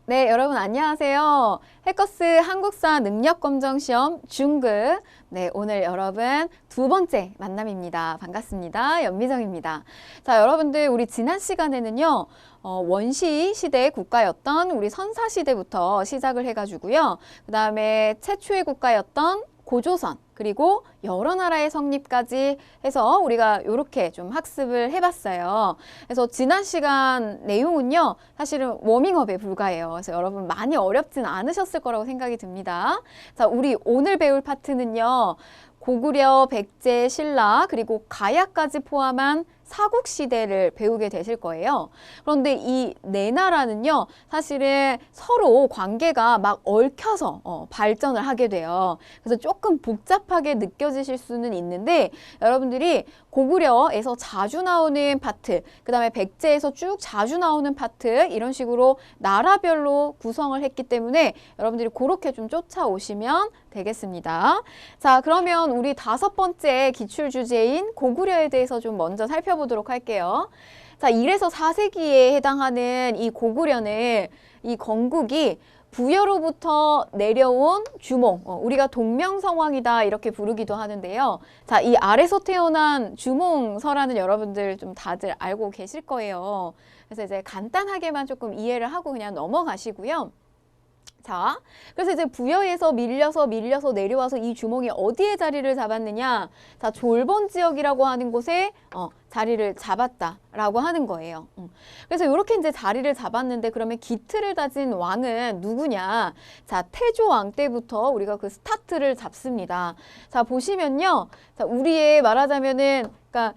네, 여러분 안녕하세요. 해커스 한국사 능력검정시험 중급. 네, 오늘 여러분 두 번째 만남입니다. 반갑습니다. 연미정입니다. 자, 여러분들 우리 지난 시간에는요. 원시 시대 국가였던 우리 선사 시대부터 시작을 해가지고요. 그 다음에 최초의 국가였던 고조선, 그리고 여러 나라의 성립까지 해서 우리가 이렇게 좀 학습을 해봤어요. 그래서 지난 시간 내용은요, 사실은 워밍업에 불과해요. 그래서 여러분 많이 어렵진 않으셨을 거라고 생각이 듭니다. 자, 우리 오늘 배울 파트는요, 고구려, 백제, 신라, 그리고 가야까지 포함한 사국시대를 배우게 되실 거예요. 그런데 이 네 나라는요, 사실은 서로 관계가 막 얽혀서 발전을 하게 돼요. 그래서 조금 복잡하게 느껴지실 수는 있는데, 여러분들이 고구려에서 자주 나오는 파트, 그 다음에 백제에서 쭉 자주 나오는 파트, 이런 식으로 나라별로 구성을 했기 때문에 여러분들이 그렇게 좀 쫓아오시면 되겠습니다. 자, 그러면 우리 다섯 번째 기출 주제인 고구려에 대해서 좀 먼저 살펴보도록 할게요. 자, 1에서 4세기에 해당하는 이 고구려는 이 건국이 부여로부터 내려온 주몽, 우리가 동명성왕이다 이렇게 부르기도 하는데요. 자, 이 아래서 태어난 주몽서라는 여러분들 좀 다들 알고 계실 거예요. 그래서 이제 간단하게만 조금 이해를 하고 그냥 넘어가시고요. 자, 그래서 이제 부여에서 밀려서 내려와서 이 주몽이 어디에 자리를 잡았느냐? 자, 졸본 지역이라고 하는 곳에 자리를 잡았다라고 하는 거예요. 그래서 이렇게 이제 자리를 잡았는데 그러면 기틀을 다진 왕은 누구냐? 자, 태조왕 때부터 우리가 그 스타트를 잡습니다. 자, 보시면요. 자, 우리의 말하자면은 그러니까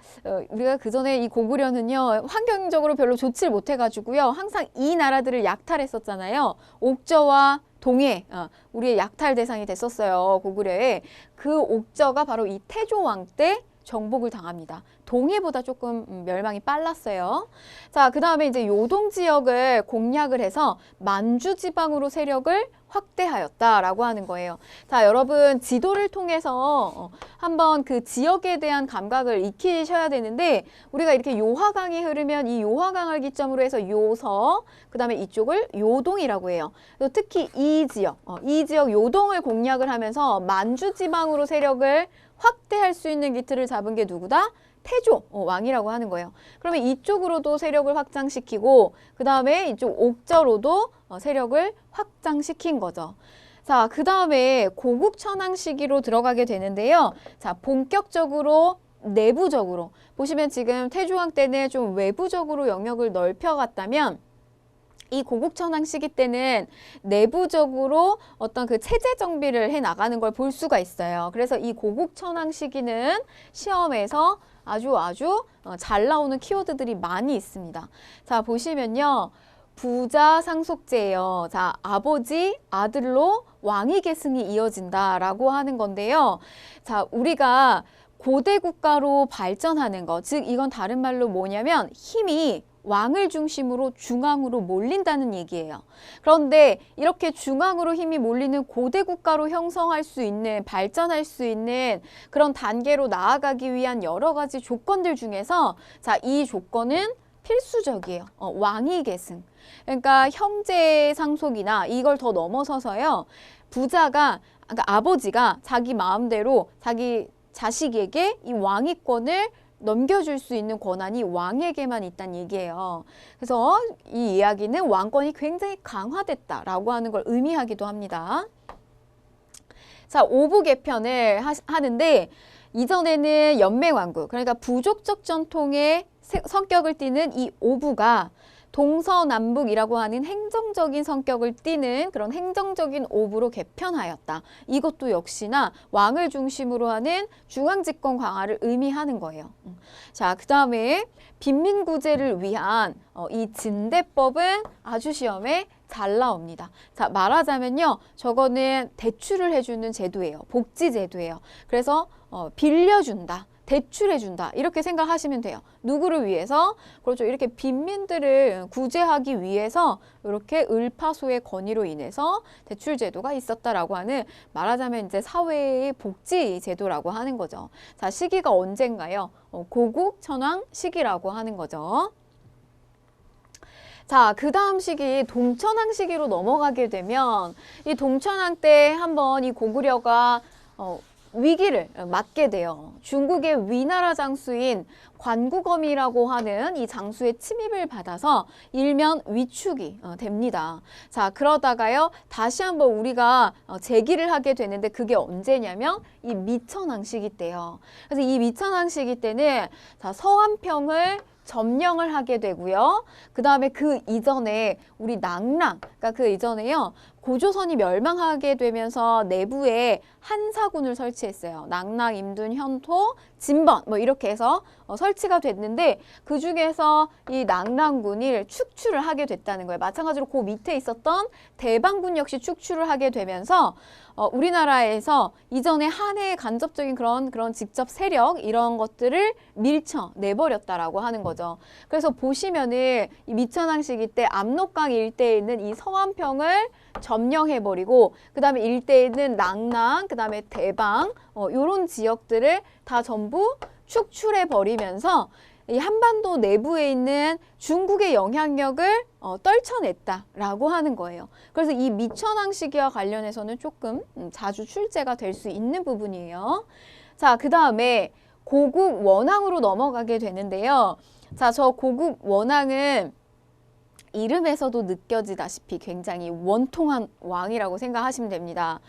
우리가 그전에 이 고구려는요. 환경적으로 별로 좋지를 못해가지고요. 항상 이 나라들을 약탈했었잖아요. 옥저와 동해, 우리의 약탈 대상이 됐었어요. 고구려에. 그 옥저가 바로 이 태조왕 때 정복을 당합니다. 동해보다 조금 멸망이 빨랐어요. 자, 그 다음에 이제 요동 지역을 공략을 해서 만주 지방으로 세력을 확대하였다라고 하는 거예요. 자, 여러분 지도를 통해서 한번 그 지역에 대한 감각을 익히셔야 되는데 우리가 이렇게 요하강이 흐르면 이 요하강을 기점으로 해서 요서, 그 다음에 이쪽을 요동이라고 해요. 특히 이 지역 요동을 공략을 하면서 만주 지방으로 세력을 확대할 수 있는 기틀을 잡은 게 누구다? 태조 왕이라고 하는 거예요. 그러면 이쪽으로도 세력을 확장시키고 그 다음에 이쪽 옥저로도 세력을 확장시킨 거죠. 자, 그 다음에 고국천왕 시기로 들어가게 되는데요. 자, 본격적으로 내부적으로 보시면 지금 태조왕 때는 좀 외부적으로 영역을 넓혀갔다면 이 고국천왕 시기 때는 내부적으로 어떤 그 체제 정비를 해 나가는 걸 볼 수가 있어요. 그래서 이 고국천왕 시기는 시험에서 아주 잘 나오는 키워드들이 많이 있습니다. 자, 보시면요. 부자 상속제예요. 자, 아버지, 아들로 왕위 계승이 이어진다라고 하는 건데요. 자, 우리가 고대 국가로 발전하는 것, 즉 이건 다른 말로 뭐냐면 힘이 왕을 중심으로 중앙으로 몰린다는 얘기예요. 그런데 이렇게 중앙으로 힘이 몰리는 고대 국가로 형성할 수 있는, 발전할 수 있는 그런 단계로 나아가기 위한 여러 가지 조건들 중에서 자, 이 조건은 필수적이에요. 왕위 계승. 그러니까 형제 상속이나 이걸 더 넘어서서요. 부자가, 그러니까 아버지가 자기 마음대로 자기 자식에게 이 왕위권을 넘겨줄 수 있는 권한이 왕에게만 있다는 얘기예요. 그래서 이 이야기는 왕권이 굉장히 강화됐다라고 하는 걸 의미하기도 합니다. 자, 오부 개편을 하는데 이전에는 연맹왕국, 그러니까 부족적 전통의 성격을 띠는 이 오부가 동서남북이라고 하는 행정적인 성격을 띠는 그런 행정적인 오부로 개편하였다. 이것도 역시나 왕을 중심으로 하는 중앙집권 강화를 의미하는 거예요. 자, 그 다음에 빈민구제를 위한 이 진대법은 아주 시험에 잘 나옵니다. 자, 말하자면요. 저거는 대출을 해주는 제도예요. 복지제도예요. 그래서 빌려준다. 대출해준다 이렇게 생각하시면 돼요. 누구를 위해서? 그렇죠. 이렇게 빈민들을 구제하기 위해서 이렇게 을파소의 건의로 인해서 대출 제도가 있었다라고 하는 말하자면 이제 사회의 복지 제도라고 하는 거죠. 자, 시기가 언젠가요? 고국천왕 시기라고 하는 거죠. 자, 그 다음 시기 동천왕 시기로 넘어가게 되면 이 동천왕 때 한번 이 고구려가 위기를 맞게 돼요. 중국의 위나라 장수인 관구검이라고 하는 이 장수의 침입을 받아서 일면 위축이 됩니다. 자, 그러다가요 다시 한번 우리가 재기를 하게 되는데 그게 언제냐면 이 미천왕 시기 때요. 그래서 이 미천왕 시기 때는 자, 서안평을 점령을 하게 되고요. 그 다음에 그 이전에 우리 낙랑, 그러니까 그 이전에요. 고조선이 멸망하게 되면서 내부에 한사군을 설치했어요. 낙랑, 임둔, 현토, 진번 뭐 이렇게 해서 설치가 됐는데 그 중에서 이 낙랑군을 축출을 하게 됐다는 거예요. 마찬가지로 그 밑에 있었던 대방군 역시 축출을 하게 되면서 우리나라에서 이전에 한해의 간접적인 그런 직접 세력 이런 것들을 밀쳐내버렸다라고 하는 거죠. 그래서 보시면은 이 미천왕 시기 때 압록강 일대에 있는 이 서안평을 점령해버리고 그 다음에 일대에 있는 낙랑, 그 다음에 대방 요런 지역들을 다 전부 축출해버리면서 이 한반도 내부에 있는 중국의 영향력을 떨쳐냈다라고 하는 거예요. 그래서 이 미천왕 시기와 관련해서는 조금 자주 출제가 될 수 있는 부분이에요. 자, 그 다음에 고국 원왕으로 넘어가게 되는데요. 자, 저 고국 원왕은 이름에서도 느껴지다시피 굉장히 원통한 왕이라고 생각하시면 됩니다.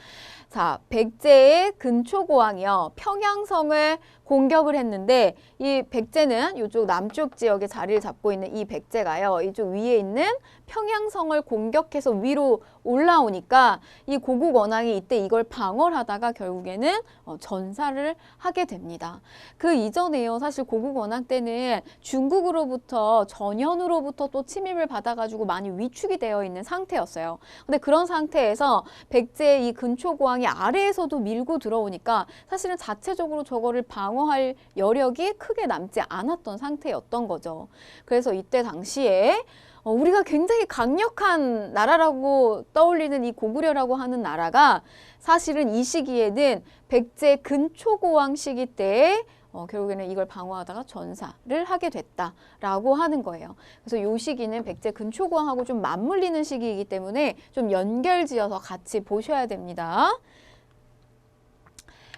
자, 백제의 근초고왕이요. 평양성을 공격을 했는데 이 백제는 이쪽 남쪽 지역에 자리를 잡고 있는 이 백제가요. 이쪽 위에 있는 평양성을 공격해서 위로 올라오니까 이 고국 원왕이 이때 이걸 방어를 하다가 결국에는 전사를 하게 됩니다. 그 이전에요. 사실 고국 원왕 때는 중국으로부터 전현으로부터 또 침입을 받아가지고 많이 위축이 되어 있는 상태였어요. 근데 그런 상태에서 백제의 이 근초고왕이 아래에서도 밀고 들어오니까 사실은 자체적으로 저거를 방어할 여력이 크게 남지 않았던 상태였던 거죠. 그래서 이때 당시에 우리가 굉장히 강력한 나라라고 떠올리는 이 고구려라고 하는 나라가 사실은 이 시기에는 백제 근초고왕 시기 때에 결국에는 이걸 방어하다가 전사를 하게 됐다라고 하는 거예요. 그래서 이 시기는 백제 근초고왕하고 좀 맞물리는 시기이기 때문에 좀 연결지어서 같이 보셔야 됩니다.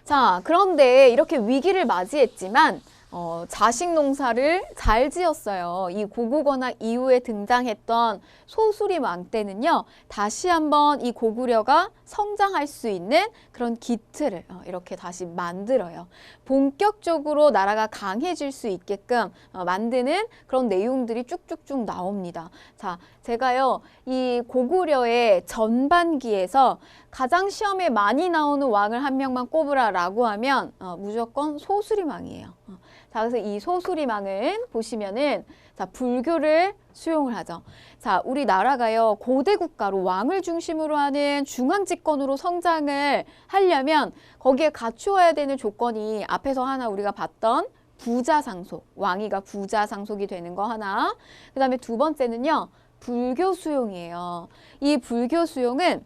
자, 그런데 이렇게 위기를 맞이했지만 자식 농사를 잘 지었어요. 이 고국원왕 이후에 등장했던 소수림 왕 때는요. 다시 한번 이 고구려가 성장할 수 있는 그런 기틀을 이렇게 다시 만들어요. 본격적으로 나라가 강해질 수 있게끔 만드는 그런 내용들이 쭉쭉쭉 나옵니다. 자, 제가요. 이 고구려의 전반기에서 가장 시험에 많이 나오는 왕을 한 명만 꼽으라라고 하면 무조건 소수림 왕이에요. 자, 그래서 이 소수림 왕은 보시면은 자, 불교를 수용을 하죠. 자, 우리나라가요, 고대 국가로 왕을 중심으로 하는 중앙 집권으로 성장을 하려면 거기에 갖추어야 되는 조건이 앞에서 하나 우리가 봤던 부자상속, 왕위가 부자상속이 되는 거 하나. 그 다음에 두 번째는요, 불교 수용이에요. 이 불교 수용은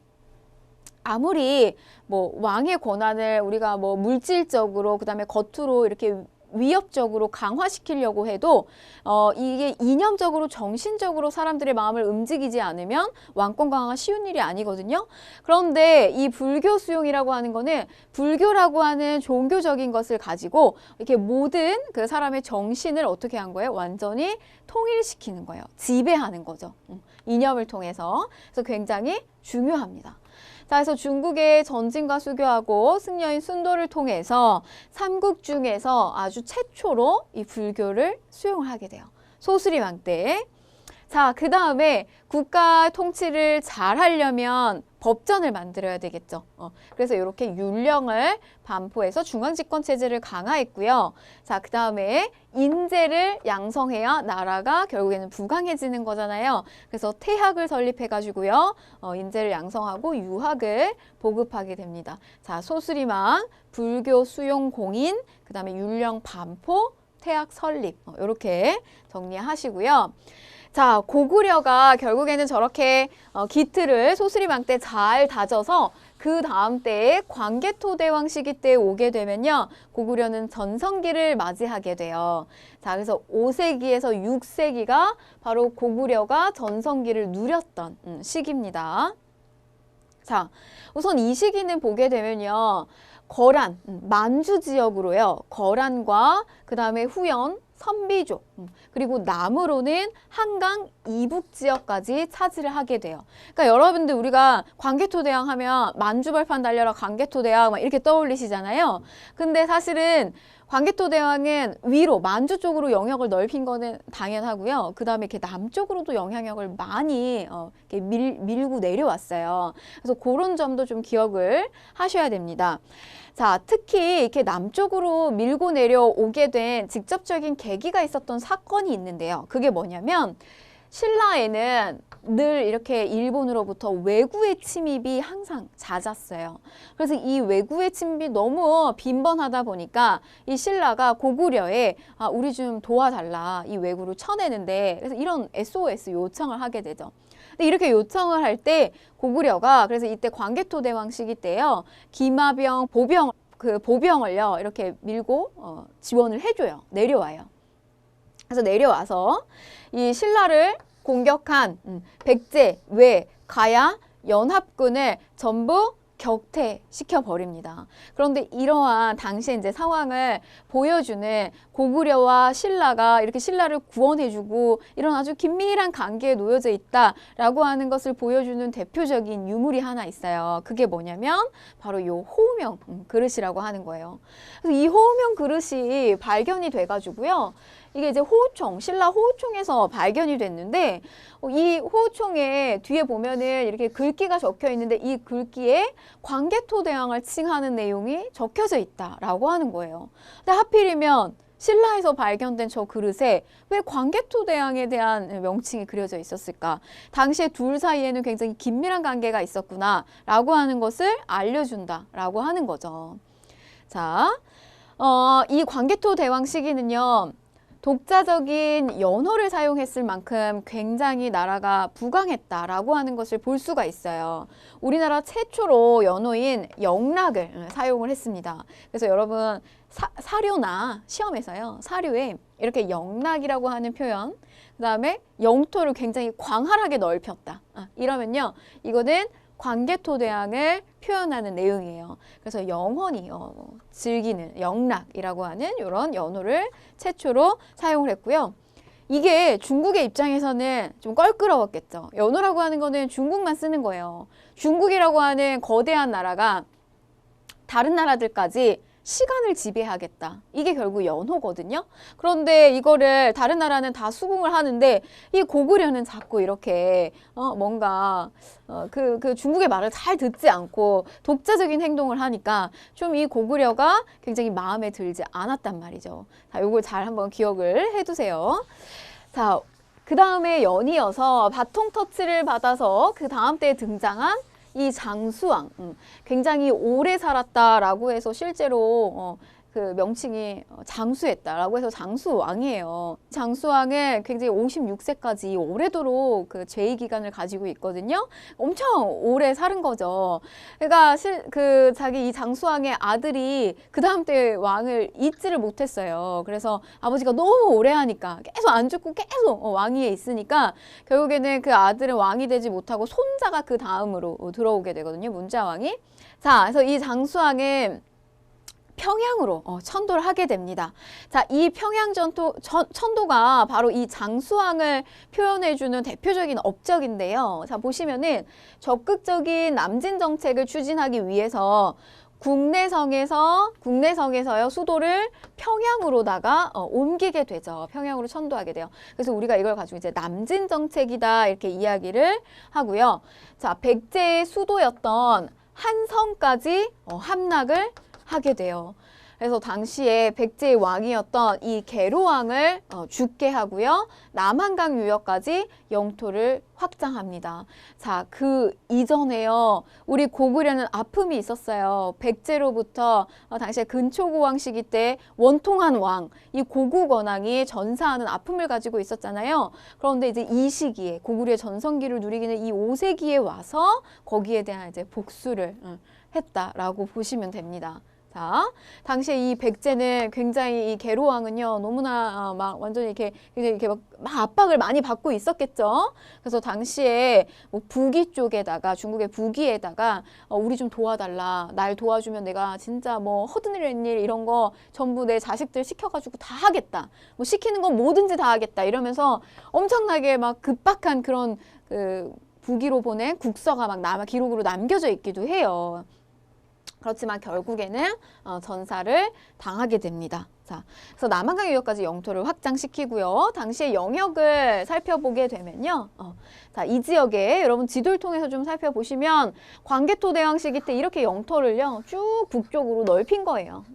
아무리 뭐 왕의 권한을 우리가 뭐 물질적으로 그다음에 겉으로 이렇게 위협적으로 강화시키려고 해도 이게 이념적으로 정신적으로 사람들의 마음을 움직이지 않으면 왕권 강화가 쉬운 일이 아니거든요. 그런데 이 불교 수용이라고 하는 거는 불교라고 하는 종교적인 것을 가지고 이렇게 모든 그 사람의 정신을 어떻게 한 거예요? 완전히 통일시키는 거예요. 지배하는 거죠. 이념을 통해서. 그래서 굉장히 중요합니다. 자, 그래서 중국의 전진과 수교하고 승려인 순도를 통해서 삼국 중에서 아주 최초로 이 불교를 수용을 하게 돼요. 소수림 왕 때. 자, 그 다음에 국가 통치를 잘 하려면 법전을 만들어야 되겠죠. 그래서 이렇게 율령을 반포해서 중앙집권 체제를 강화했고요. 자, 그 다음에 인재를 양성해야 나라가 결국에는 부강해지는 거잖아요. 그래서 태학을 설립해가지고요. 인재를 양성하고 유학을 보급하게 됩니다. 자, 소수림왕, 불교 수용 공인, 그 다음에 율령 반포, 태학 설립 이렇게 정리하시고요. 자, 고구려가 결국에는 저렇게 기틀을 소수리망 때 잘 다져서 그 다음 때에 광개토대왕 시기 때에 오게 되면요. 고구려는 전성기를 맞이하게 돼요. 자, 그래서 5세기에서 6세기가 바로 고구려가 전성기를 누렸던 시기입니다. 자, 우선 이 시기는 보게 되면요. 거란, 만주 지역으로요. 거란과 그 다음에 후연, 선비족, 그리고 남으로는 한강 이북 지역까지 차지를 하게 돼요. 그러니까 여러분들 우리가 광개토대왕 하면 만주벌판 달려라 광개토대왕 막 이렇게 떠올리시잖아요. 근데 사실은 광개토대왕은 위로 만주 쪽으로 영역을 넓힌 거는 당연하고요. 그 다음에 이렇게 남쪽으로도 영향력을 많이 이렇게 밀고 내려왔어요. 그래서 그런 점도 좀 기억을 하셔야 됩니다. 자, 특히 이렇게 남쪽으로 밀고 내려오게 된 직접적인 계기가 있었던 사건이 있는데요. 그게 뭐냐면 신라에는 늘 이렇게 일본으로부터 외구의 침입이 항상 잦았어요. 그래서 이 외구의 침입이 너무 빈번하다 보니까 이 신라가 고구려에 우리 좀 도와달라. 이 외구를 쳐내는데 그래서 이런 SOS 요청을 하게 되죠. 근데 이렇게 요청을 할 때 고구려가 그래서 이때 광개토대왕 시기 때요. 기마병, 보병을요. 이렇게 밀고 지원을 해줘요. 내려와요. 그래서 내려와서 이 신라를 공격한 백제, 외, 가야, 연합군을 전부 격퇴시켜 버립니다. 그런데 이러한 당시에 이제 상황을 보여주는 고구려와 신라가 이렇게 신라를 구원해주고 이런 아주 긴밀한 관계에 놓여져 있다라고 하는 것을 보여주는 대표적인 유물이 하나 있어요. 그게 뭐냐면 바로 요 호우명 그릇이라고 하는 거예요. 그래서 이 호우명 그릇이 발견이 돼가지고요. 이게 이제 호우총, 신라 호우총에서 발견이 됐는데 이 호우총에 뒤에 보면은 이렇게 글귀가 적혀 있는데 이 글귀에 광개토대왕을 칭하는 내용이 적혀져 있다라고 하는 거예요. 근데 하필이면 신라에서 발견된 저 그릇에 왜 광개토대왕에 대한 명칭이 그려져 있었을까? 당시에 둘 사이에는 굉장히 긴밀한 관계가 있었구나라고 하는 것을 알려준다라고 하는 거죠. 자, 이 광개토대왕 시기는요. 독자적인 연호를 사용했을 만큼 굉장히 나라가 부강했다라고 하는 것을 볼 수가 있어요. 우리나라 최초로 연호인 영락을 사용을 했습니다. 그래서 여러분 사료나 시험에서요. 사료에 이렇게 영락이라고 하는 표현, 그 다음에 영토를 굉장히 광활하게 넓혔다. 이러면요. 이거는 광개토대왕을 표현하는 내용이에요. 그래서 영원히 즐기는 영락이라고 하는 이런 연호를 최초로 사용을 했고요. 이게 중국의 입장에서는 좀 껄끄러웠겠죠. 연호라고 하는 거는 중국만 쓰는 거예요. 중국이라고 하는 거대한 나라가 다른 나라들까지 시간을 지배하겠다. 이게 결국 연호거든요. 그런데 이거를 다른 나라는 다 수긍을 하는데 이 고구려는 자꾸 이렇게 뭔가 그 중국의 말을 잘 듣지 않고 독자적인 행동을 하니까 좀 이 고구려가 굉장히 마음에 들지 않았단 말이죠. 자, 요걸 잘 한번 기억을 해두세요. 자, 그 다음에 연이어서 바통 터치를 받아서 그 다음 때에 등장한 이 장수왕, 굉장히 오래 살았다라고 해서 실제로 그 명칭이 장수했다라고 해서 장수왕이에요. 장수왕은 굉장히 56세까지 오래도록 그 재위 기간을 가지고 있거든요. 엄청 오래 사는 거죠. 그러니까 자기 이 장수왕의 아들이 그 다음 때 왕을 잇지를 못했어요. 그래서 아버지가 너무 오래 하니까 계속 안 죽고 계속 왕위에 있으니까 결국에는 그 아들은 왕이 되지 못하고 손자가 그 다음으로 들어오게 되거든요. 문자왕이. 자, 그래서 이 장수왕은 평양으로 천도를 하게 됩니다. 자, 이 평양 천도가 바로 이 장수왕을 표현해주는 대표적인 업적인데요. 자, 보시면은 적극적인 남진 정책을 추진하기 위해서 국내성에서요 수도를 평양으로다가 옮기게 되죠. 평양으로 천도하게 돼요. 그래서 우리가 이걸 가지고 이제 남진 정책이다 이렇게 이야기를 하고요. 자, 백제의 수도였던 한성까지 함락을 하게 돼요. 그래서 당시에 백제의 왕이었던 이 계로왕을 죽게 하고요. 남한강 유역까지 영토를 확장합니다. 자, 그 이전에요. 우리 고구려는 아픔이 있었어요. 백제로부터 당시에 근초고왕 시기 때 원통한 왕, 이 고국언왕이 전사하는 아픔을 가지고 있었잖아요. 그런데 이제 이 시기에 고구려의 전성기를 누리기는 이 5세기에 와서 거기에 대한 이제 복수를 했다라고 보시면 됩니다. 자, 당시에 이 백제는 굉장히 이 계로왕은요, 너무나 막 완전히 이렇게 굉장히 이렇게 막 압박을 많이 받고 있었겠죠. 그래서 당시에 뭐 북위 쪽에다가 중국의 북위에다가 우리 좀 도와달라. 날 도와주면 내가 진짜 뭐 허드렛 일 이런 거 전부 내 자식들 시켜가지고 다 하겠다. 뭐 시키는 건 뭐든지 다 하겠다. 이러면서 엄청나게 막 급박한 그런 그 북위로 보낸 국서가 막 기록으로 남겨져 있기도 해요. 그렇지만 결국에는 전사를 당하게 됩니다. 자, 그래서 남한강 유역까지 영토를 확장시키고요. 당시의 영역을 살펴보게 되면요. 자, 이 지역에 여러분 지도를 통해서 좀 살펴보시면 광개토 대왕 시기 때 이렇게 영토를요. 쭉 북쪽으로 넓힌 거예요.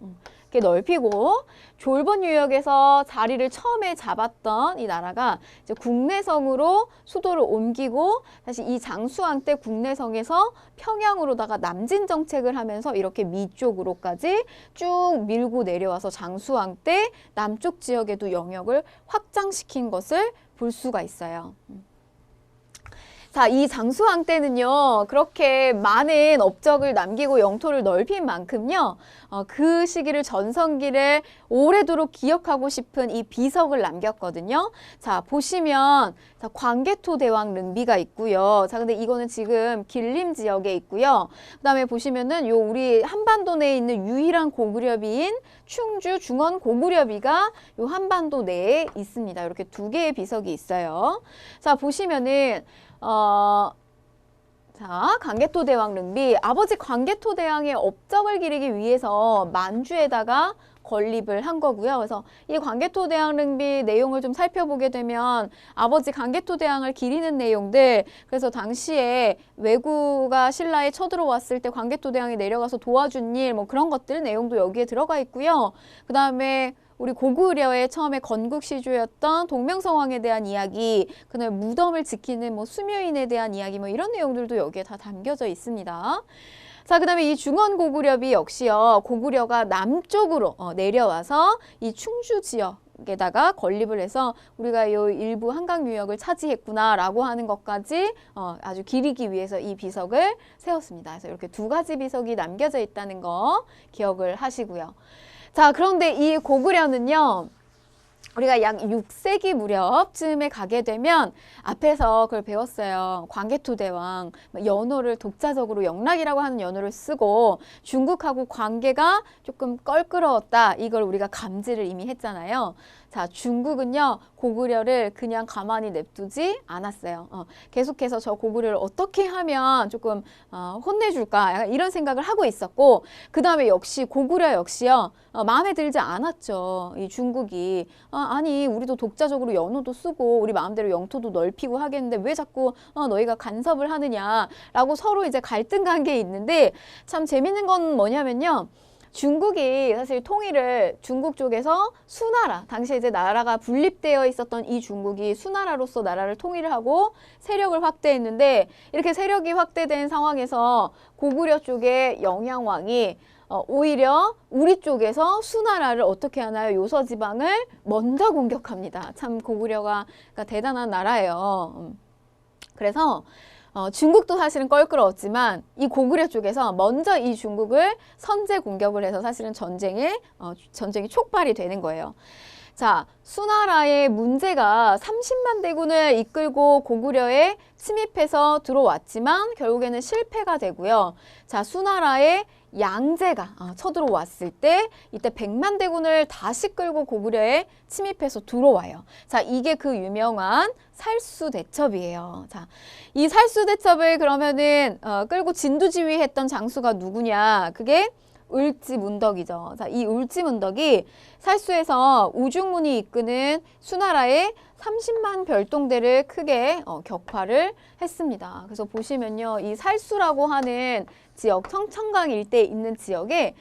이렇게 넓히고 졸본 유역에서 자리를 처음에 잡았던 이 나라가 이제 국내성으로 수도를 옮기고 다시 이 장수왕 때 국내성에서 평양으로다가 남진 정책을 하면서 이렇게 밑쪽으로까지 쭉 밀고 내려와서 장수왕 때 남쪽 지역에도 영역을 확장시킨 것을 볼 수가 있어요. 자, 이 장수왕 때는요, 그렇게 많은 업적을 남기고 영토를 넓힌 만큼요, 그 시기를 전성기를 오래도록 기억하고 싶은 이 비석을 남겼거든요. 자, 보시면, 자, 광개토 대왕 릉비가 있고요. 자, 근데 이거는 지금 길림 지역에 있고요. 그 다음에 보시면은 요 우리 한반도 내에 있는 유일한 고구려비인 충주 중원 고구려비가 요 한반도 내에 있습니다. 이렇게 두 개의 비석이 있어요. 자, 보시면은, 자, 광개토 대왕 릉비, 아버지 광개토 대왕의 업적을 기리기 위해서 만주에다가 건립을 한 거고요. 그래서 이 광개토 대왕 릉비 내용을 좀 살펴보게 되면 아버지 광개토 대왕을 기리는 내용들, 그래서 당시에 왜구가 신라에 쳐들어왔을 때 광개토 대왕이 내려가서 도와준 일, 뭐 그런 것들 내용도 여기에 들어가 있고요. 그 다음에 우리 고구려의 처음에 건국시주였던 동명성왕에 대한 이야기, 그다음에 무덤을 지키는 뭐 수묘인에 대한 이야기, 뭐 이런 내용들도 여기에 다 담겨져 있습니다. 자, 그 다음에 이 중원 고구려비 역시요, 고구려가 남쪽으로 내려와서 이 충주 지역에다가 건립을 해서 우리가 이 일부 한강 유역을 차지했구나라고 하는 것까지 아주 기리기 위해서 이 비석을 세웠습니다. 그래서 이렇게 두 가지 비석이 남겨져 있다는 거 기억을 하시고요. 자, 그런데 이 고구려는요, 우리가 약 6세기 무렵쯤에 가게 되면 앞에서 그걸 배웠어요. 광개토 대왕, 연호를 독자적으로 영락이라고 하는 연호를 쓰고 중국하고 관계가 조금 껄끄러웠다. 이걸 우리가 감지를 이미 했잖아요. 자, 중국은요, 고구려를 그냥 가만히 냅두지 않았어요. 계속해서 저 고구려를 어떻게 하면 조금 혼내줄까, 약간 이런 생각을 하고 있었고, 그 다음에 역시 고구려 역시요, 마음에 들지 않았죠. 이 중국이 아니 우리도 독자적으로 연호도 쓰고 우리 마음대로 영토도 넓히고 하겠는데 왜 자꾸 너희가 간섭을 하느냐라고 서로 이제 갈등 관계에 있는데, 참 재밌는 건 뭐냐면요. 중국이 사실 통일을 중국 쪽에서 수나라, 당시에 이제 나라가 분립되어 있었던 이 중국이 수나라로서 나라를 통일을 하고 세력을 확대했는데, 이렇게 세력이 확대된 상황에서 고구려 쪽의 영양왕이 오히려 우리 쪽에서 수나라를 어떻게 하나요? 요서지방을 먼저 공격합니다. 참 고구려가 대단한 나라예요. 그래서 중국도 사실은 껄끄러웠지만 이 고구려 쪽에서 먼저 이 중국을 선제 공격을 해서 사실은 전쟁이 촉발이 되는 거예요. 자, 수나라의 문제가 30만 대군을 이끌고 고구려에 침입해서 들어왔지만 결국에는 실패가 되고요. 자, 수나라의 양제가 쳐들어왔을 때 이때 100만 대군을 다시 끌고 고구려에 침입해서 들어와요. 자, 이게 그 유명한 살수대첩이에요. 자, 이 살수대첩을 그러면은 끌고 진두지휘했던 장수가 누구냐? 그게 을지문덕이죠. 자, 이 을지문덕이 살수에서 우중문이 이끄는 수나라의 30만 별동대를 크게 격파를 했습니다. 그래서 보시면요, 이 살수라고 하는 지역, 청천강 일대에 있는 지역에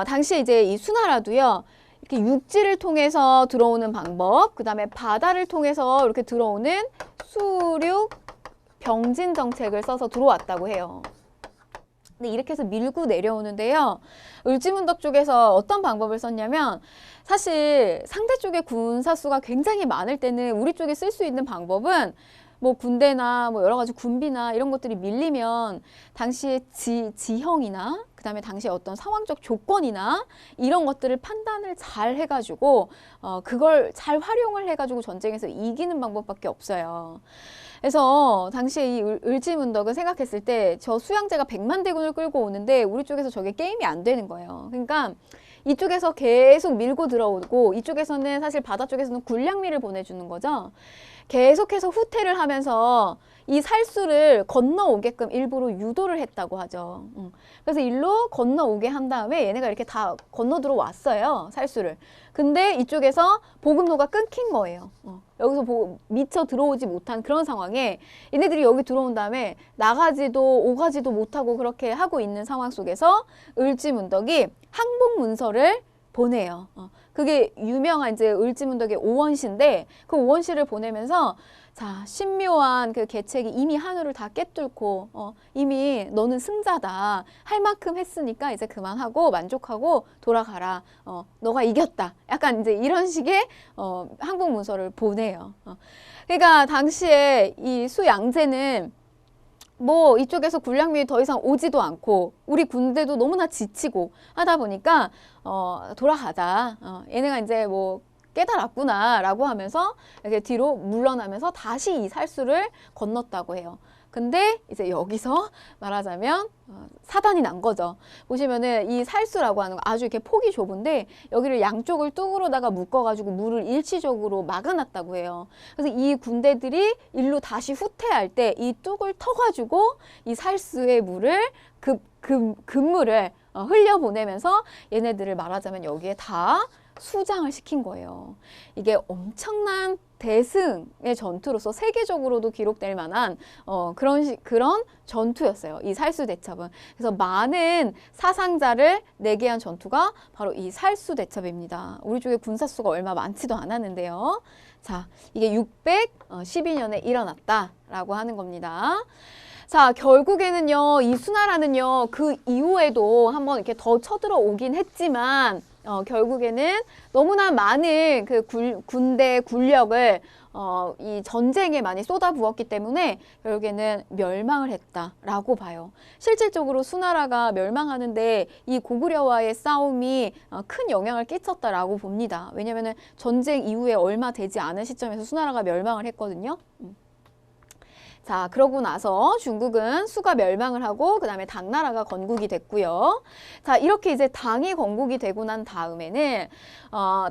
당시에 이제 이 수나라도요. 이렇게 육지를 통해서 들어오는 방법, 그 다음에 바다를 통해서 이렇게 들어오는 수륙 병진 정책을 써서 들어왔다고 해요. 근데 이렇게 해서 밀고 내려오는데요. 을지문덕 쪽에서 어떤 방법을 썼냐면 사실 상대 쪽의 군사수가 굉장히 많을 때는 우리 쪽에 쓸 수 있는 방법은 뭐 군대나 뭐 여러 가지 군비나 이런 것들이 밀리면 당시의 지형이나 그 다음에 당시의 어떤 상황적 조건이나 이런 것들을 판단을 잘 해가지고 그걸 잘 활용을 해가지고 전쟁에서 이기는 방법밖에 없어요. 그래서 당시에 이 을지문덕을 생각했을 때 저 수양제가 100만 대군을 끌고 오는데 우리 쪽에서 저게 게임이 안 되는 거예요. 그러니까 이쪽에서 계속 밀고 들어오고 이쪽에서는 사실 바다 쪽에서는 군량미를 보내주는 거죠. 계속해서 후퇴를 하면서 이 살수를 건너오게끔 일부러 유도를 했다고 하죠. 그래서 일로 건너오게 한 다음에 얘네가 이렇게 다 건너 들어왔어요. 살수를. 근데 이쪽에서 보급로가 끊긴 거예요. 여기서 미처 들어오지 못한 그런 상황에 얘네들이 여기 들어온 다음에 나가지도 오가지도 못하고 그렇게 하고 있는 상황 속에서 을지문덕이 항복문서를 보내요. 그게 유명한 이제 을지문덕의 오원시인데 그 오원시를 보내면서 자, 신묘한 그 계책이 이미 한우를 다 깨뚫고 이미 너는 승자다. 할 만큼 했으니까 이제 그만하고 만족하고 돌아가라. 너가 이겼다. 약간 이제 이런 식의 항복문서를 보내요. 그러니까 당시에 이 수양제는 뭐 이쪽에서 군량미 더 이상 오지도 않고 우리 군대도 너무나 지치고 하다 보니까 돌아가자. 얘네가 이제 뭐 깨달았구나 라고 하면서 이렇게 뒤로 물러나면서 다시 이 살수를 건넜다고 해요. 근데 이제 여기서 말하자면 사단이 난 거죠. 보시면은 이 살수라고 하는 거 아주 이렇게 폭이 좁은데 여기를 양쪽을 뚝으로다가 묶어가지고 물을 일시적으로 막아놨다고 해요. 그래서 이 군대들이 일로 다시 후퇴할 때 이 뚝을 터가지고 이 살수의 물을 급물을 흘려보내면서 얘네들을 말하자면 여기에 다 수장을 시킨 거예요. 이게 엄청난 대승의 전투로서 세계적으로도 기록될 만한 그런 전투였어요. 이 살수대첩은. 그래서 많은 사상자를 내게 한 전투가 바로 이 살수대첩입니다. 우리 쪽에 군사수가 얼마 많지도 않았는데요. 자, 이게 612년에 일어났다라고 하는 겁니다. 자, 결국에는요, 이 수나라는요, 그 이후에도 한번 이렇게 더 쳐들어오긴 했지만, 결국에는 너무나 많은 그 군대 군력을 이 전쟁에 많이 쏟아부었기 때문에 결국에는 멸망을 했다라고 봐요. 실질적으로 수나라가 멸망하는데 이 고구려와의 싸움이 큰 영향을 끼쳤다라고 봅니다. 왜냐면은 전쟁 이후에 얼마 되지 않은 시점에서 수나라가 멸망을 했거든요. 자, 그러고 나서 중국은 수가 멸망을 하고 그 다음에 당나라가 건국이 됐고요. 자, 이렇게 이제 당이 건국이 되고 난 다음에는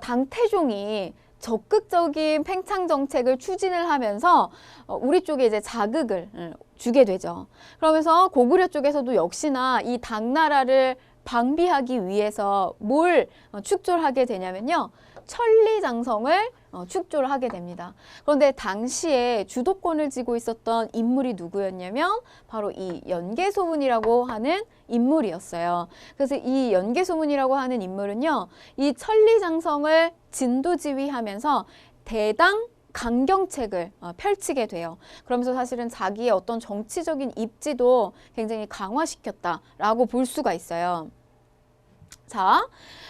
당태종이 적극적인 팽창 정책을 추진을 하면서 우리 쪽에 이제 자극을 주게 되죠. 그러면서 고구려 쪽에서도 역시나 이 당나라를 방비하기 위해서 뭘 축조를 하게 되냐면요. 천리장성을 축조를 하게 됩니다. 그런데 당시에 주도권을 쥐고 있었던 인물이 누구였냐면 바로 이 연개소문이라고 하는 인물이었어요. 그래서 이 연개소문이라고 하는 인물은요. 이 천리장성을 진두지휘하면서 대당 강경책을 펼치게 돼요. 그러면서 사실은 자기의 어떤 정치적인 입지도 굉장히 강화시켰다라고 볼 수가 있어요. 자,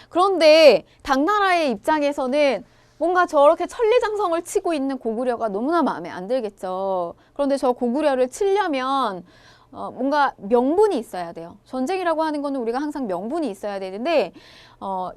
그런데 당나라의 입장에서는 뭔가 저렇게 천리장성을 치고 있는 고구려가 너무나 마음에 안 들겠죠. 그런데 저 고구려를 치려면 뭔가 명분이 있어야 돼요. 전쟁이라고 하는 거는 우리가 항상 명분이 있어야 되는데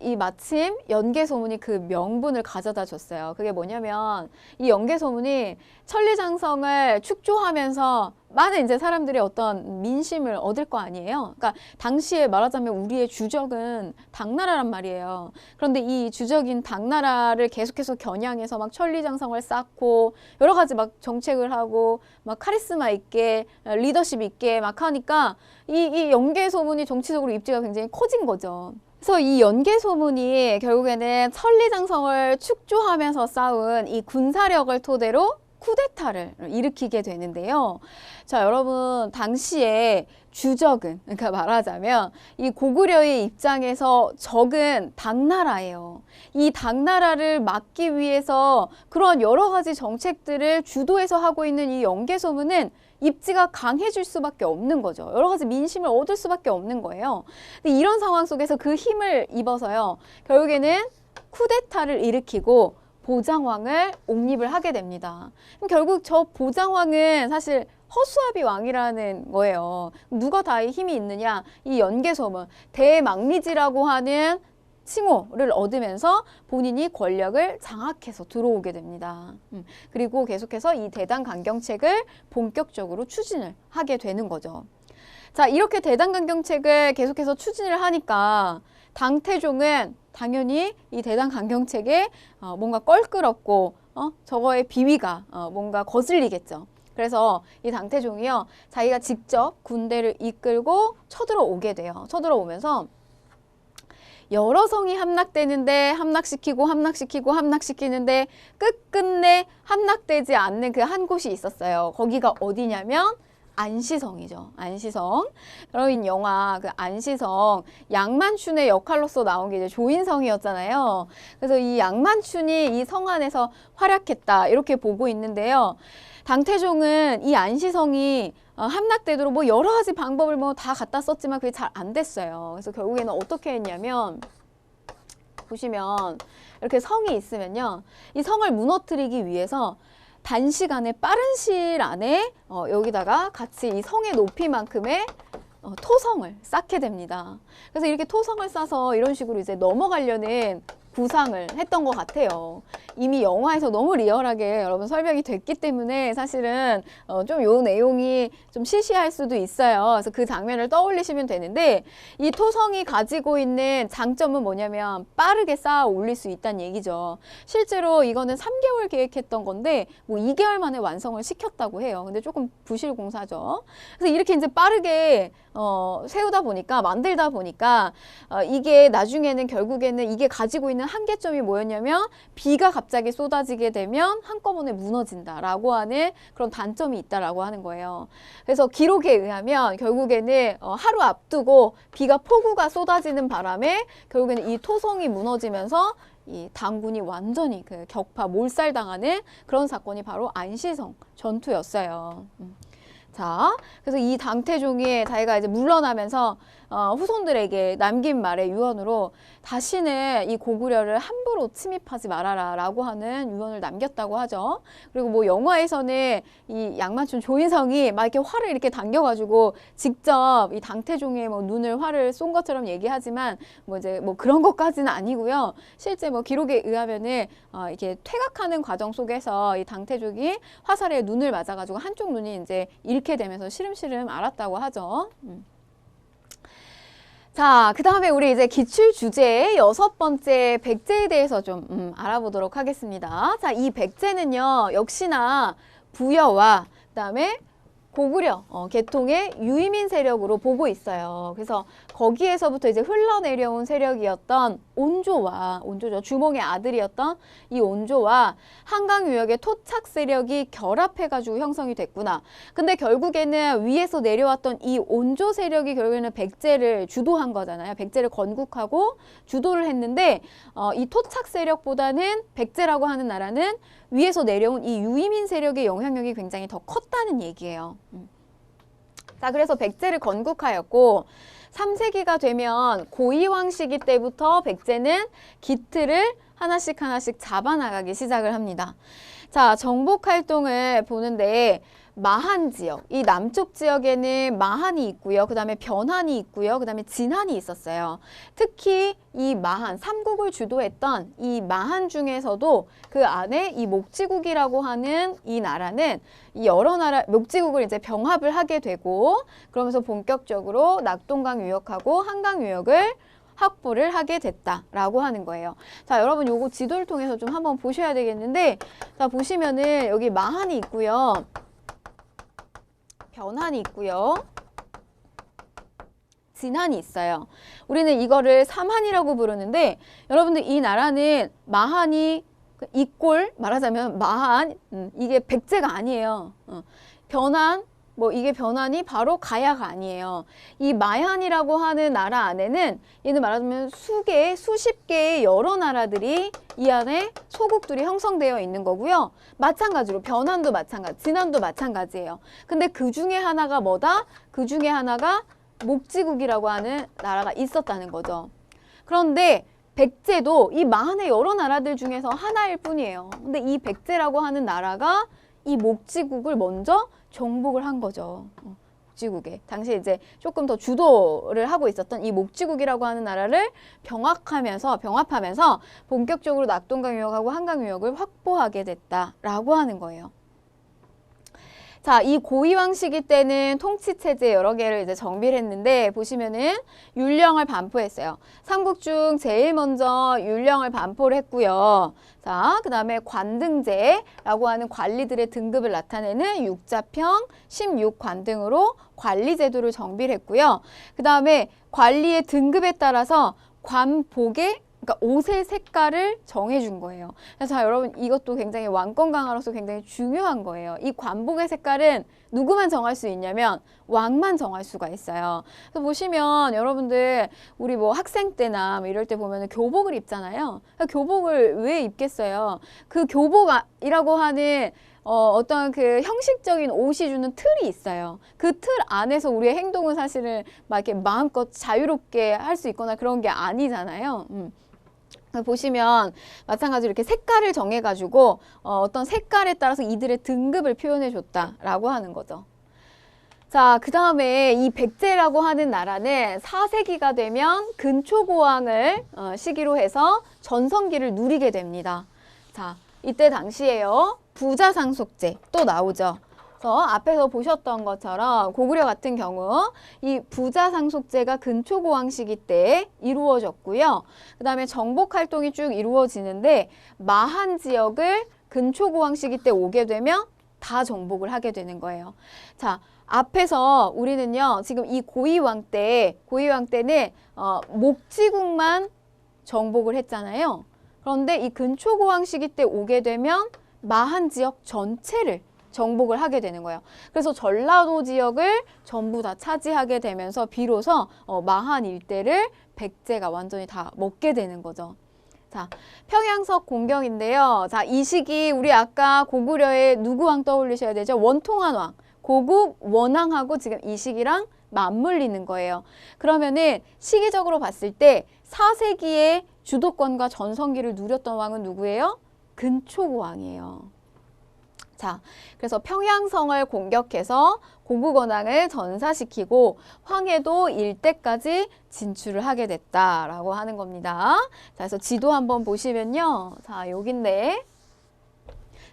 이 마침 연개소문이 그 명분을 가져다 줬어요. 그게 뭐냐면 이 연개소문이 천리장성을 축조하면서 많은 이제 사람들의 어떤 민심을 얻을 거 아니에요. 그러니까 당시에 말하자면 우리의 주적은 당나라란 말이에요. 그런데 이 주적인 당나라를 계속해서 겨냥해서 막 천리장성을 쌓고 여러 가지 막 정책을 하고 막 카리스마 있게 리더십 있게 막 하니까 이 연개소문이 정치적으로 입지가 굉장히 커진 거죠. 그래서 이 연개소문이 결국에는 천리장성을 축조하면서 쌓은 이 군사력을 토대로 쿠데타를 일으키게 되는데요. 자, 여러분 당시에 주적은, 그러니까 말하자면 이 고구려의 입장에서 적은 당나라예요. 이 당나라를 막기 위해서 그런 여러 가지 정책들을 주도해서 하고 있는 이 영계소문은 입지가 강해질 수밖에 없는 거죠. 여러 가지 민심을 얻을 수밖에 없는 거예요. 근데 이런 상황 속에서 그 힘을 입어서요, 결국에는 쿠데타를 일으키고 보장왕을 옹립을 하게 됩니다. 그럼 결국 저 보장왕은 사실 허수아비 왕이라는 거예요. 누가 다 힘이 있느냐? 이 연개소문, 대망리지라고 하는 칭호를 얻으면서 본인이 권력을 장악해서 들어오게 됩니다. 그리고 계속해서 이 대단강경책을 본격적으로 추진을 하게 되는 거죠. 자, 이렇게 대단강경책을 계속해서 추진을 하니까 당태종은 당연히 이 대단강경책에 뭔가 껄끄럽고 저거의 비위가 뭔가 거슬리겠죠. 그래서 이 당태종이요, 자기가 직접 군대를 이끌고 쳐들어오게 돼요. 쳐들어오면서 여러 성이 함락되는데 함락시키는데 끝끝내 함락되지 않는 그 한 곳이 있었어요. 거기가 어디냐면 안시성이죠. 안시성. 여러분 영화 그 안시성, 양만춘의 역할로서 나온 게 이제 조인성이었잖아요. 그래서 이 양만춘이 이 성 안에서 활약했다 이렇게 보고 있는데요. 당태종은 이 안시성이 함락되도록 뭐 여러 가지 방법을 뭐 다 갖다 썼지만 그게 잘 안 됐어요. 그래서 결국에는 어떻게 했냐면, 보시면 이렇게 성이 있으면요, 이 성을 무너뜨리기 위해서 단시간에 빠른 시일 안에 여기다가 같이 이 성의 높이만큼의 토성을 쌓게 됩니다. 그래서 이렇게 토성을 쌓아서 이런 식으로 이제 넘어가려는 구상을 했던 것 같아요. 이미 영화에서 너무 리얼하게 여러분 설명이 됐기 때문에 사실은 좀 요 내용이 좀 시시할 수도 있어요. 그래서 그 장면을 떠올리시면 되는데, 이 토성이 가지고 있는 장점은 뭐냐면 빠르게 쌓아 올릴 수 있다는 얘기죠. 실제로 이거는 3개월 계획했던 건데 뭐 2개월 만에 완성을 시켰다고 해요. 근데 조금 부실 공사죠. 그래서 이렇게 이제 빠르게 세우다 보니까, 만들다 보니까 이게 나중에는 결국에는 이게 가지고 있는 한계점이 뭐였냐면, 비가 갑자기 쏟아지게 되면 한꺼번에 무너진다라고 하는 그런 단점이 있다라고 하는 거예요. 그래서 기록에 의하면 결국에는 하루 앞두고 비가 폭우가 쏟아지는 바람에 결국에는 이 토성이 무너지면서 이 당군이 완전히 그 격파 몰살당하는 그런 사건이 바로 안시성 전투였어요. 자, 그래서 이 당태종이 자기가 이제 물러나면서 후손들에게 남긴 말의 유언으로 다시는 이 고구려를 함부로 침입하지 말아라 라고 하는 유언을 남겼다고 하죠. 그리고 뭐 영화에서는 이 양만춘 조인성이 막 이렇게 활을 이렇게 당겨가지고 직접 이 당태종의 뭐 눈을 활을 쏜 것처럼 얘기하지만 뭐 이제 뭐 그런 것까지는 아니고요. 실제 뭐 기록에 의하면은 이렇게 퇴각하는 과정 속에서 이 당태종이 화살에 눈을 맞아가지고 한쪽 눈이 이제 잃게 되면서 시름시름 앓았다고 하죠. 자, 그 다음에 우리 이제 기출 주제의 6번째 백제에 대해서 좀 알아보도록 하겠습니다. 자, 이 백제는요, 역시나 부여와 그다음에 고구려 계통의 유이민 세력으로 보고 있어요. 그래서 거기에서부터 이제 흘러내려온 세력이었던 온조죠. 주몽의 아들이었던 이 온조와 한강 유역의 토착 세력이 결합해가지고 형성이 됐구나. 근데 결국에는 위에서 내려왔던 이 온조 세력이 결국에는 백제를 주도한 거잖아요. 백제를 건국하고 주도를 했는데 이 토착 세력보다는 백제라고 하는 나라는 위에서 내려온 이 유이민 세력의 영향력이 굉장히 더 컸다는 얘기예요. 자, 그래서 백제를 건국하였고 3세기가 되면 고이왕 시기 때부터 백제는 기틀을 하나씩 잡아나가기 시작을 합니다. 자, 정복 활동을 보는데 마한 지역, 이 남쪽 지역에는 마한이 있고요. 그 다음에 변한이 있고요. 그 다음에 진한이 있었어요. 특히 이 마한, 삼국을 주도했던 이 마한 중에서도 그 안에 이 목지국이라고 하는 이 나라는 이 여러 나라, 목지국을 이제 병합을 하게 되고 그러면서 본격적으로 낙동강 유역하고 한강 유역을 확보를 하게 됐다라고 하는 거예요. 자, 여러분 요거 지도를 통해서 좀 한번 보셔야 되겠는데, 자, 보시면은 여기 마한이 있고요. 변한이 있고요. 진한이 있어요. 우리는 이거를 삼한이라고 부르는데 여러분들 이 나라는 마한이 이 꼴 말하자면 마한 이게 백제가 아니에요. 변한 뭐 이게 변환이 바로 가야가 아니에요. 이 마한이라고 하는 나라 안에는 얘는 말하자면 수십 개의 여러 나라들이 이 안에 소국들이 형성되어 있는 거고요. 마찬가지로 변환도 마찬가지, 진안도 마찬가지예요. 근데 그 중에 하나가 뭐다? 그 중에 하나가 목지국이라고 하는 나라가 있었다는 거죠. 그런데 백제도 이 마한의 여러 나라들 중에서 하나일 뿐이에요. 근데 이 백제라고 하는 나라가 이 목지국을 먼저 정복을 한 거죠. 목지국에. 당시에 이제 조금 더 주도를 하고 있었던 이 목지국이라고 하는 나라를 병합하면서 본격적으로 낙동강 유역하고 한강 유역을 확보하게 됐다라고 하는 거예요. 자, 이 고이왕 시기 때는 통치체제 여러 개를 이제 정비를 했는데 보시면은 율령을 반포했어요. 삼국 중 제일 먼저 율령을 반포를 했고요. 자, 그 다음에 관등제라고 하는 관리들의 등급을 나타내는 육자평, 16관 등으로 관리제도를 정비를 했고요. 그 다음에 관리의 등급에 따라서 관복의 그러니까 옷의 색깔을 정해준 거예요. 그래서 자, 여러분 이것도 굉장히 왕권 강화로서 굉장히 중요한 거예요. 이 관복의 색깔은 누구만 정할 수 있냐면 왕만 정할 수가 있어요. 그래서 보시면 여러분들 우리 뭐 학생 때나 뭐 이럴 때 보면 교복을 입잖아요. 그러니까 교복을 왜 입겠어요? 그 교복이라고 하는 어떤 그 형식적인 옷이 주는 틀이 있어요. 그 틀 안에서 우리의 행동은 사실은 막 이렇게 마음껏 자유롭게 할 수 있거나 그런 게 아니잖아요. 보시면 마찬가지로 이렇게 색깔을 정해가지고 어떤 색깔에 따라서 이들의 등급을 표현해 줬다라고 하는 거죠. 자, 그 다음에 이 백제라고 하는 나라는 4세기가 되면 근초고왕을 시기로 해서 전성기를 누리게 됩니다. 자, 이때 당시에요. 부자상속제 또 나오죠. 앞에서 보셨던 것처럼 고구려 같은 경우 이 부자상속제가 근초고왕 시기 때 이루어졌고요. 그 다음에 정복활동이 쭉 이루어지는데 마한 지역을 근초고왕 시기 때 오게 되면 다 정복을 하게 되는 거예요. 자, 앞에서 우리는요. 지금 이 고이왕 때는 목지국만 정복을 했잖아요. 그런데 이 근초고왕 시기 때 오게 되면 마한 지역 전체를 정복을 하게 되는 거예요. 그래서 전라도 지역을 전부 다 차지하게 되면서 비로소 마한 일대를 백제가 완전히 다 먹게 되는 거죠. 자, 평양석 공경인데요. 자, 이 시기 우리 아까 고구려의 누구 왕 떠올리셔야 되죠? 원통한 왕. 고국 원왕하고 지금 이 시기랑 맞물리는 거예요. 그러면은 시기적으로 봤을 때 4세기에 주도권과 전성기를 누렸던 왕은 누구예요? 근초고왕이에요. 자, 그래서 평양성을 공격해서 고국원왕을 전사시키고 황해도 일대까지 진출을 하게 됐다라고 하는 겁니다. 자, 그래서 지도 한번 보시면요. 자, 여긴데.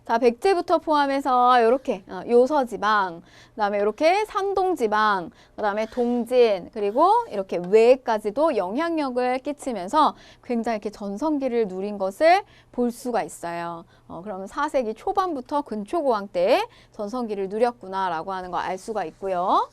자, 백제부터 포함해서 이렇게 요서지방, 그다음에 이렇게 산동지방, 그다음에 동진, 그리고 이렇게 외까지도 영향력을 끼치면서 굉장히 이렇게 전성기를 누린 것을 볼 수가 있어요. 그러면 4세기 초반부터 근초고왕 때 전성기를 누렸구나라고 하는 걸 알 수가 있고요.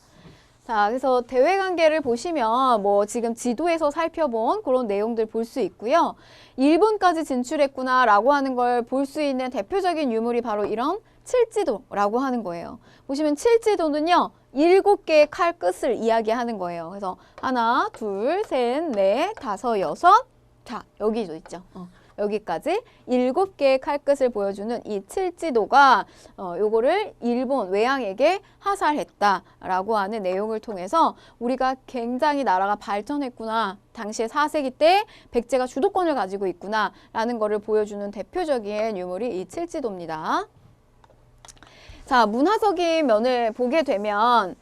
자, 그래서 대외관계를 보시면 뭐 지금 지도에서 살펴본 그런 내용들 볼 수 있고요. 일본까지 진출했구나라고 하는 걸 볼 수 있는 대표적인 유물이 바로 이런 칠지도라고 하는 거예요. 보시면 칠지도는요. 7개의 칼 끝을 이야기하는 거예요. 그래서 하나, 둘, 셋, 넷, 다섯, 여섯. 자, 여기도 있죠. 여기까지 7개의 칼끝을 보여주는 이 칠지도가 요거를 일본 외양에게 하살했다라고 하는 내용을 통해서 우리가 굉장히 나라가 발전했구나. 당시에 4세기 때 백제가 주도권을 가지고 있구나 라는 거를 보여주는 대표적인 유물이 이 칠지도입니다. 자, 문화적인 면을 보게 되면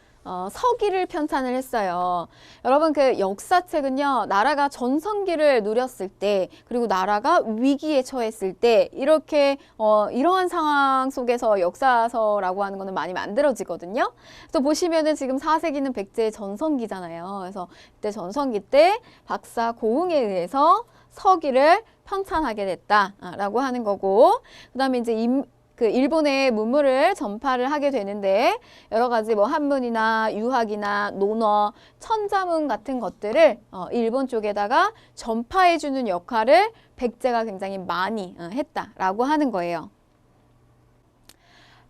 서기를 편찬을 했어요. 여러분 그 역사책은요. 나라가 전성기를 누렸을 때 그리고 나라가 위기에 처했을 때 이렇게 이러한 상황 속에서 역사서라고 하는 거는 많이 만들어지거든요. 또 보시면은 지금 4세기는 백제의 전성기잖아요. 그래서 이때 전성기 때 박사 고흥에 의해서 서기를 편찬하게 됐다라고 하는 거고 그 다음에 이제 그 일본의 문물을 전파를 하게 되는데 여러 가지 뭐 한문이나 유학이나 논어, 천자문 같은 것들을 일본 쪽에다가 전파해주는 역할을 백제가 굉장히 많이 했다라고 하는 거예요.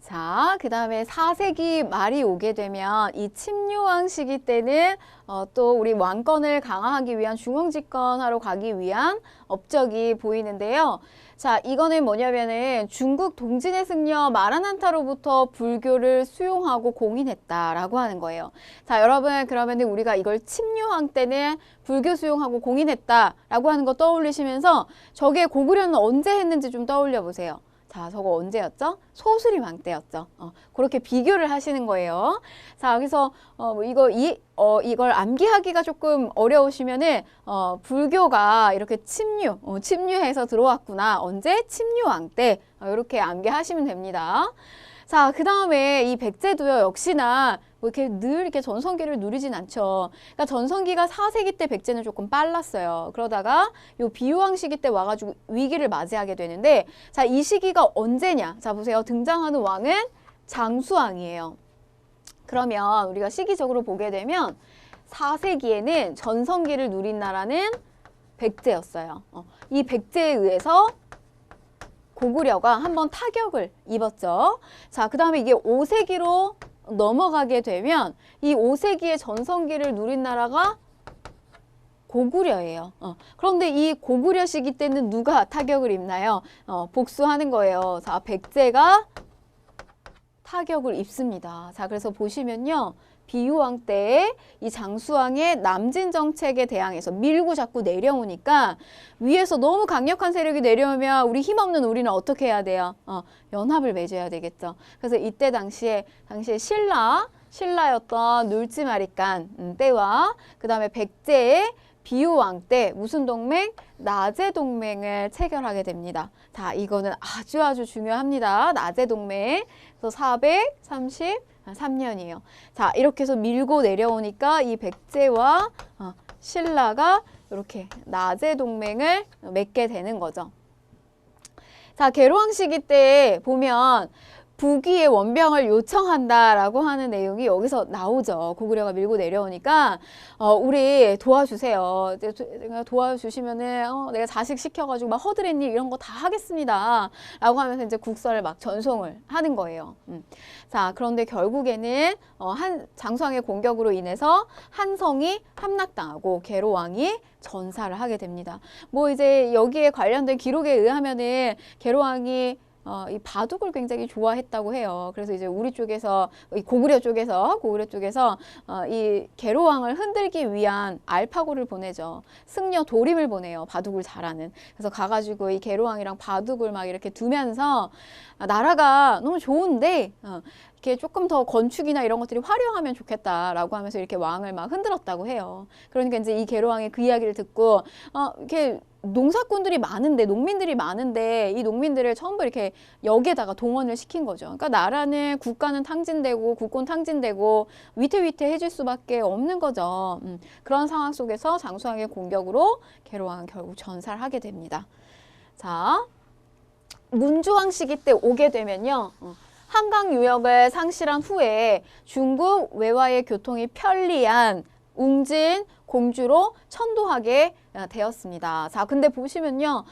자, 그 다음에 4세기 말이 오게 되면 이 침류왕 시기 때는 또 우리 왕권을 강화하기 위한 중흥집권하러 가기 위한 업적이 보이는데요. 자, 이거는 뭐냐면은 중국 동진의 승려 마라난타로부터 불교를 수용하고 공인했다라고 하는 거예요. 자, 여러분 그러면은 우리가 이걸 침류왕 때는 불교 수용하고 공인했다라고 하는 거 떠올리시면서 저게 고구려는 언제 했는지 좀 떠올려 보세요. 자, 저거 언제였죠? 소수림왕 때였죠. 그렇게 비교를 하시는 거예요. 자, 그래서 이걸 암기하기가 조금 어려우시면은 불교가 이렇게 침류해서 들어왔구나. 언제? 침류왕 때. 이렇게 암기하시면 됩니다. 자, 그 다음에 이 백제도요, 역시나 뭐 이렇게 늘 이렇게 전성기를 누리진 않죠. 그러니까 전성기가 4세기 때 백제는 조금 빨랐어요. 그러다가 요 비유왕 시기 때 와가지고 위기를 맞이하게 되는데, 자, 이 시기가 언제냐? 자, 보세요. 등장하는 왕은 장수왕이에요. 그러면 우리가 시기적으로 보게 되면 4세기에는 전성기를 누린 나라는 백제였어요. 이 백제에 의해서 고구려가 한번 타격을 입었죠. 자, 그 다음에 이게 5세기로 넘어가게 되면 이 5세기의 전성기를 누린 나라가 고구려예요. 그런데 이 고구려 시기 때는 누가 타격을 입나요? 복수하는 거예요. 자, 백제가 타격을 입습니다. 자, 그래서 보시면요. 비유왕 때에 이 장수왕의 남진 정책에 대항해서 밀고 자꾸 내려오니까 위에서 너무 강력한 세력이 내려오면 우리 힘없는 우리는 어떻게 해야 돼요? 연합을 맺어야 되겠죠. 그래서 이때 당시에 신라였던 놀지마리간 때와 그 다음에 백제의 비유왕 때 무슨 동맹? 나제 동맹을 체결하게 됩니다. 자, 이거는 아주 중요합니다. 나제 동맹. 그래서 433년이에요. 자, 이렇게 해서 밀고 내려오니까 이 백제와 신라가 이렇게 나제 동맹을 맺게 되는 거죠. 자, 계로왕 시기 때 보면 북위의 원병을 요청한다라고 하는 내용이 여기서 나오죠. 고구려가 밀고 내려오니까 우리 도와주세요. 도와주시면은 내가 자식 시켜가지고 막 허드렛일 이런 거 다 하겠습니다. 라고 하면서 이제 국서를 막 전송을 하는 거예요. 자, 그런데 결국에는 장수왕의 공격으로 인해서 한성이 함락당하고 계로왕이 전사를 하게 됩니다. 뭐 이제 여기에 관련된 기록에 의하면은 계로왕이 이 바둑을 굉장히 좋아했다고 해요. 그래서 이제 우리 쪽에서 고구려 쪽에서 이 계로왕을 흔들기 위한 알파고를 보내죠. 승려 도림을 보내요. 바둑을 잘하는. 그래서 가가지고 이 계로왕이랑 바둑을 막 이렇게 두면서 나라가 너무 좋은데 이렇게 조금 더 건축이나 이런 것들이 화려하면 좋겠다라고 하면서 이렇게 왕을 막 흔들었다고 해요. 그러니까 이제 이 계로왕의 그 이야기를 듣고 이렇게 농사꾼들이 많은데, 농민들이 많은데 이 농민들을 전부 이렇게 역에다가 동원을 시킨 거죠. 그러니까 나라는, 국가는 탕진되고 국권 탕진되고 위태위태해질 수밖에 없는 거죠. 그런 상황 속에서 장수왕의 공격으로 계로왕은 결국 전사를 하게 됩니다. 자, 문주왕 시기 때 오게 되면요. 한강 유역을 상실한 후에 중국 외와의 교통이 편리한 웅진, 공주로 천도하게 되었습니다. 자, 근데 보시면요,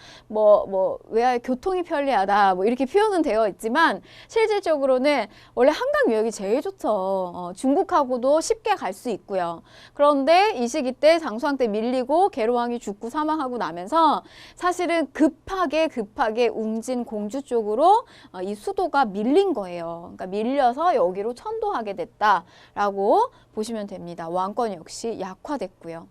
외화의 교통이 편리하다, 뭐 이렇게 표현은 되어 있지만 실질적으로는 원래 한강 유역이 제일 좋죠. 중국하고도 쉽게 갈 수 있고요. 그런데 이 시기 때 장수왕 때 밀리고 계로왕이 죽고 사망하고 나면서 사실은 급하게 웅진 공주 쪽으로 이 수도가 밀린 거예요. 그러니까 밀려서 여기로 천도하게 됐다라고 보시면 됩니다. 왕권 역시 약화됐고요.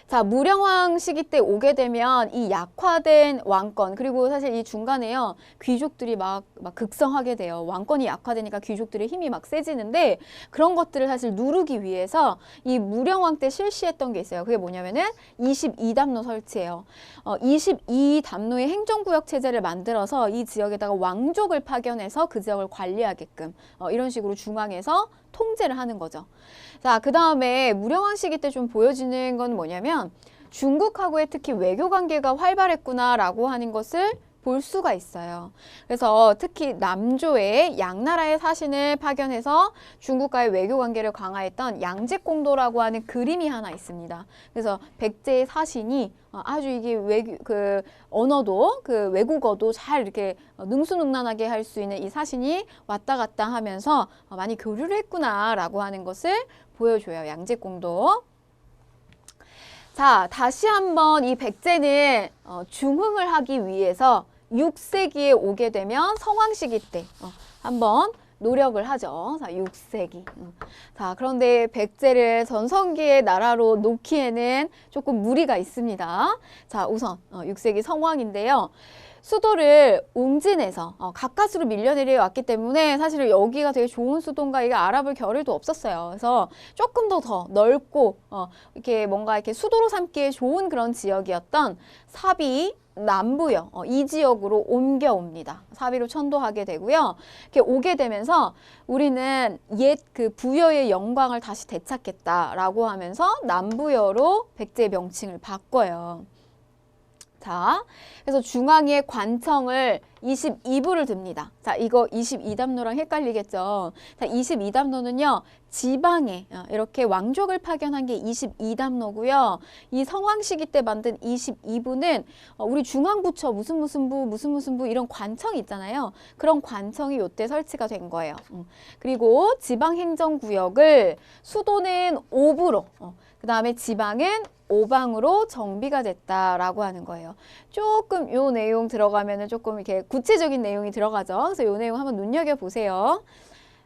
자, 무령왕 시기 때 오게 되면 이 약화된 왕권, 그리고 사실 이 중간에요, 귀족들이 막 극성하게 돼요. 왕권이 약화되니까 귀족들의 힘이 막 세지는데 그런 것들을 사실 누르기 위해서 이 무령왕 때 실시했던 게 있어요. 그게 뭐냐면은 22담로 설치예요. 22담로의 행정구역 체제를 만들어서 이 지역에다가 왕족을 파견해서 그 지역을 관리하게끔 이런 식으로 중앙에서 통제를 하는 거죠. 자, 그 다음에 무령왕 시기 때 좀 보여지는 건 뭐냐면 중국하고의 특히 외교 관계가 활발했구나라고 하는 것을 볼 수가 있어요. 그래서 특히 남조의 양나라의 사신을 파견해서 중국과의 외교 관계를 강화했던 양제공도라고 하는 그림이 하나 있습니다. 그래서 백제의 사신이 아주 이게 언어도 외국어도 잘 이렇게 능수능란하게 할 수 있는 이 사신이 왔다 갔다 하면서 많이 교류를 했구나라고 하는 것을 보여줘요. 양제공도. 자, 다시 한번 이 백제는 중흥을 하기 위해서 6세기에 오게 되면 성왕시기 때 한번 노력을 하죠. 자, 6세기. 자, 그런데 백제를 전성기의 나라로 놓기에는 조금 무리가 있습니다. 자, 우선 6세기 성왕인데요. 수도를 웅진에서 가까스로 밀려내려 왔기 때문에 사실 여기가 되게 좋은 수도인가 이게 알아볼 겨를도 없었어요. 그래서 조금 더 넓고 이렇게 뭔가 이렇게 수도로 삼기에 좋은 그런 지역이었던 사비 남부요. 이 지역으로 옮겨옵니다. 사비로 천도하게 되고요. 이렇게 오게 되면서 우리는 옛 그 부여의 영광을 다시 되찾겠다라고 하면서 남부여로 백제의 명칭을 바꿔요. 자, 그래서 중앙에 관청을 22부를 듭니다. 자, 이거 22담로랑 헷갈리겠죠? 자, 22담로는요, 지방에 이렇게 왕족을 파견한 게 22담로고요. 이 성왕시기 때 만든 22부는 우리 중앙부처 무슨 부 이런 관청이 있잖아요. 그런 관청이 요때 설치가 된 거예요. 그리고 지방행정구역을 수도는 5부로, 그 다음에 지방은 5방으로 정비가 됐다라고 하는 거예요. 조금 요 내용 들어가면은 조금 이렇게 구체적인 내용이 들어가죠. 그래서 요 내용 한번 눈여겨보세요.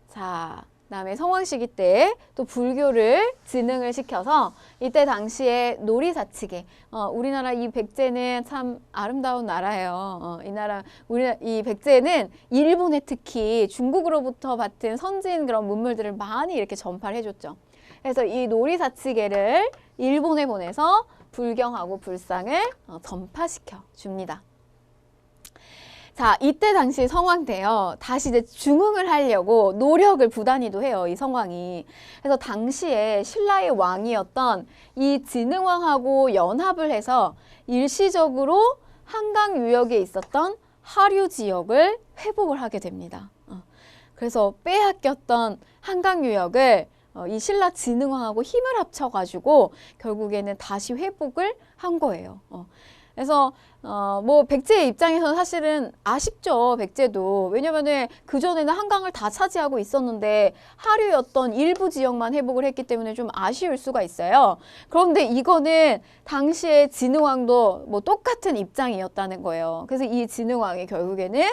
자, 그다음에 성왕시기 때 또 불교를 진흥을 시켜서 이때 당시에 놀이사치계, 우리나라 이 백제는 참 아름다운 나라예요. 이 백제는 일본에 특히 중국으로부터 받은 선진 그런 문물들을 많이 이렇게 전파를 해줬죠. 그래서 이 놀이사치계를 일본에 보내서 불경하고 불상을 전파시켜 줍니다. 자, 이때 당시 성왕 때요. 다시 이제 중흥을 하려고 노력을 부단히도 해요. 이 성왕이. 그래서 당시에 신라의 왕이었던 이 진흥왕하고 연합을 해서 일시적으로 한강 유역에 있었던 하류 지역을 회복을 하게 됩니다. 그래서 빼앗겼던 한강 유역을 이 신라 진흥왕하고 힘을 합쳐가지고 결국에는 다시 회복을 한 거예요. 그래서 뭐 백제의 입장에서는 사실은 아쉽죠. 백제도. 왜냐면은 그전에는 한강을 다 차지하고 있었는데 하류였던 일부 지역만 회복을 했기 때문에 좀 아쉬울 수가 있어요. 그런데 이거는 당시에 진흥왕도 뭐 똑같은 입장이었다는 거예요. 그래서 이 진흥왕이 결국에는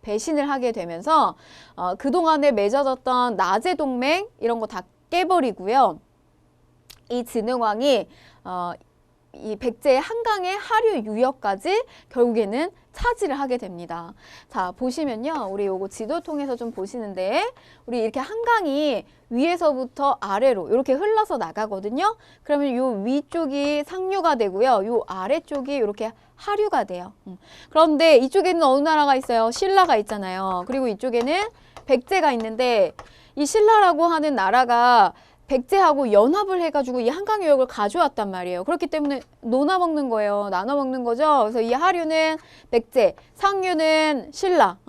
배신을 하게 되면서 그동안에 맺어졌던 나제 동맹 이런 거 다 깨버리고요. 이 진흥왕이 이 백제의 한강의 하류 유역까지 결국에는 차지를 하게 됩니다. 자, 보시면요. 우리 요거 지도 통해서 좀 보시는데 우리 이렇게 한강이 위에서부터 아래로 이렇게 흘러서 나가거든요. 그러면 요 위쪽이 상류가 되고요. 요 아래쪽이 이렇게 하류가 돼요. 그런데 이쪽에는 어느 나라가 있어요? 신라가 있잖아요. 그리고 이쪽에는 백제가 있는데 이 신라라고 하는 나라가 백제하고 연합을 해가지고 이 한강 유역을 가져왔단 말이에요. 그렇기 때문에 나눠 먹는 거예요. 나눠 먹는 거죠. 그래서 이 하류는 백제, 상류는 신라.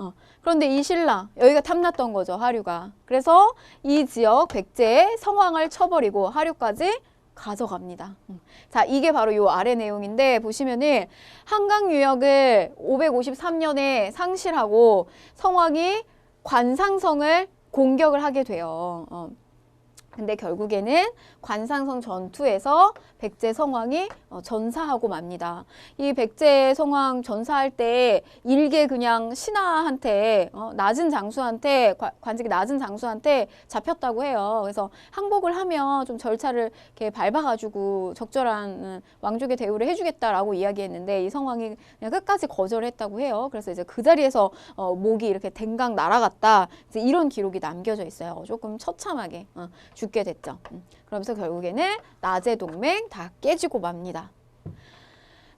그런데 이 신라, 여기가 탐났던 거죠. 하류가. 그래서 이 지역 백제의 성왕을 쳐버리고 하류까지 가져갑니다. 자, 이게 바로 요 아래 내용인데 보시면은 한강 유역을 553년에 상실하고 성왕이 관상성을 공격을 하게 돼요. 근데 결국에는 관상성 전투에서 백제 성왕이 전사하고 맙니다. 이 백제 성왕 전사할 때 일개 그냥 신하한테 낮은 장수한테 관직이 낮은 장수한테 잡혔다고 해요. 그래서 항복을 하면 좀 절차를 이렇게 밟아가지고 적절한 왕족의 대우를 해주겠다라고 이야기했는데 이 성왕이 그냥 끝까지 거절했다고 해요. 그래서 이제 그 자리에서 목이 이렇게 댕강 날아갔다. 이제 이런 기록이 남겨져 있어요. 조금 처참하게 죽게 됐죠. 그러면서 결국에는 나제 동맹 다 깨지고 맙니다.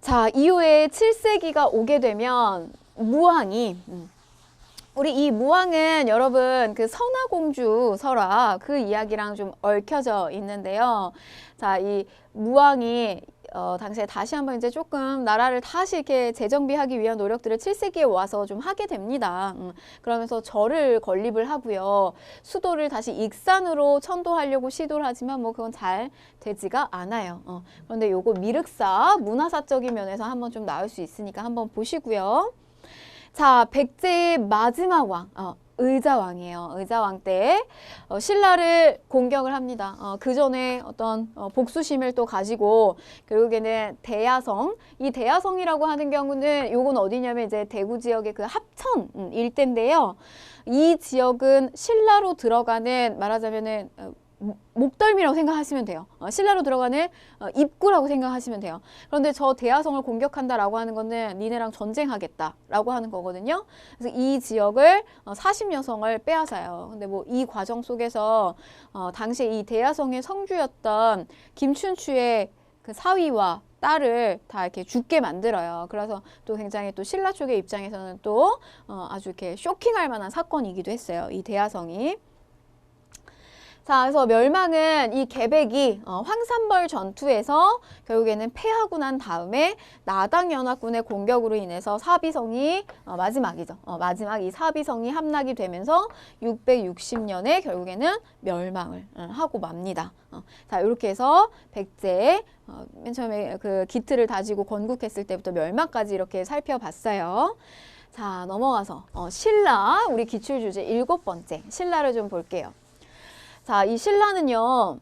자, 이후에 7세기가 오게 되면 무왕이 우리 이 무왕은 여러분 그 선화공주 설화 그 이야기랑 좀 얽혀져 있는데요. 자, 이 무왕이 당시에 다시 한번 이제 조금 나라를 다시 이렇게 재정비하기 위한 노력들을 7세기에 와서 좀 하게 됩니다. 그러면서 절을 건립을 하고요. 수도를 다시 익산으로 천도하려고 시도를 하지만 뭐 그건 잘 되지가 않아요. 그런데 요거 미륵사, 문화사적인 면에서 한번 좀 나올 수 있으니까 한번 보시고요. 자, 백제의 마지막 왕, 의자왕이에요. 의자왕 때 신라를 공격을 합니다. 그 전에 어떤 복수심을 또 가지고 결국에는 대야성, 이 대야성이라고 하는 경우는 요건 어디냐면 이제 대구 지역의 그 합천 일대인데요. 이 지역은 신라로 들어가는 말하자면은 목덜미라고 생각하시면 돼요. 신라로 들어가는 입구라고 생각하시면 돼요. 그런데 저 대야성을 공격한다라고 하는 거는 니네랑 전쟁하겠다라고 하는 거거든요. 그래서 이 지역을 40여성을 빼앗아요. 근데 뭐 이 과정 속에서 당시에 이 대야성의 성주였던 김춘추의 그 사위와 딸을 다 이렇게 죽게 만들어요. 그래서 또 굉장히 또 신라 쪽의 입장에서는 또 아주 이렇게 쇼킹할 만한 사건이기도 했어요. 이 대야성이. 자, 그래서 멸망은 이 개백이 황산벌 전투에서 결국에는 패하고 난 다음에 나당연합군의 공격으로 인해서 사비성이 마지막이죠. 마지막 이 사비성이 함락이 되면서 660년에 결국에는 멸망을 하고 맙니다. 자, 이렇게 해서 백제 맨 처음에 그 기틀을 다지고 건국했을 때부터 멸망까지 이렇게 살펴봤어요. 자, 넘어가서 신라, 우리 기출주제 7번째 신라를 좀 볼게요. 자, 이 신라는요,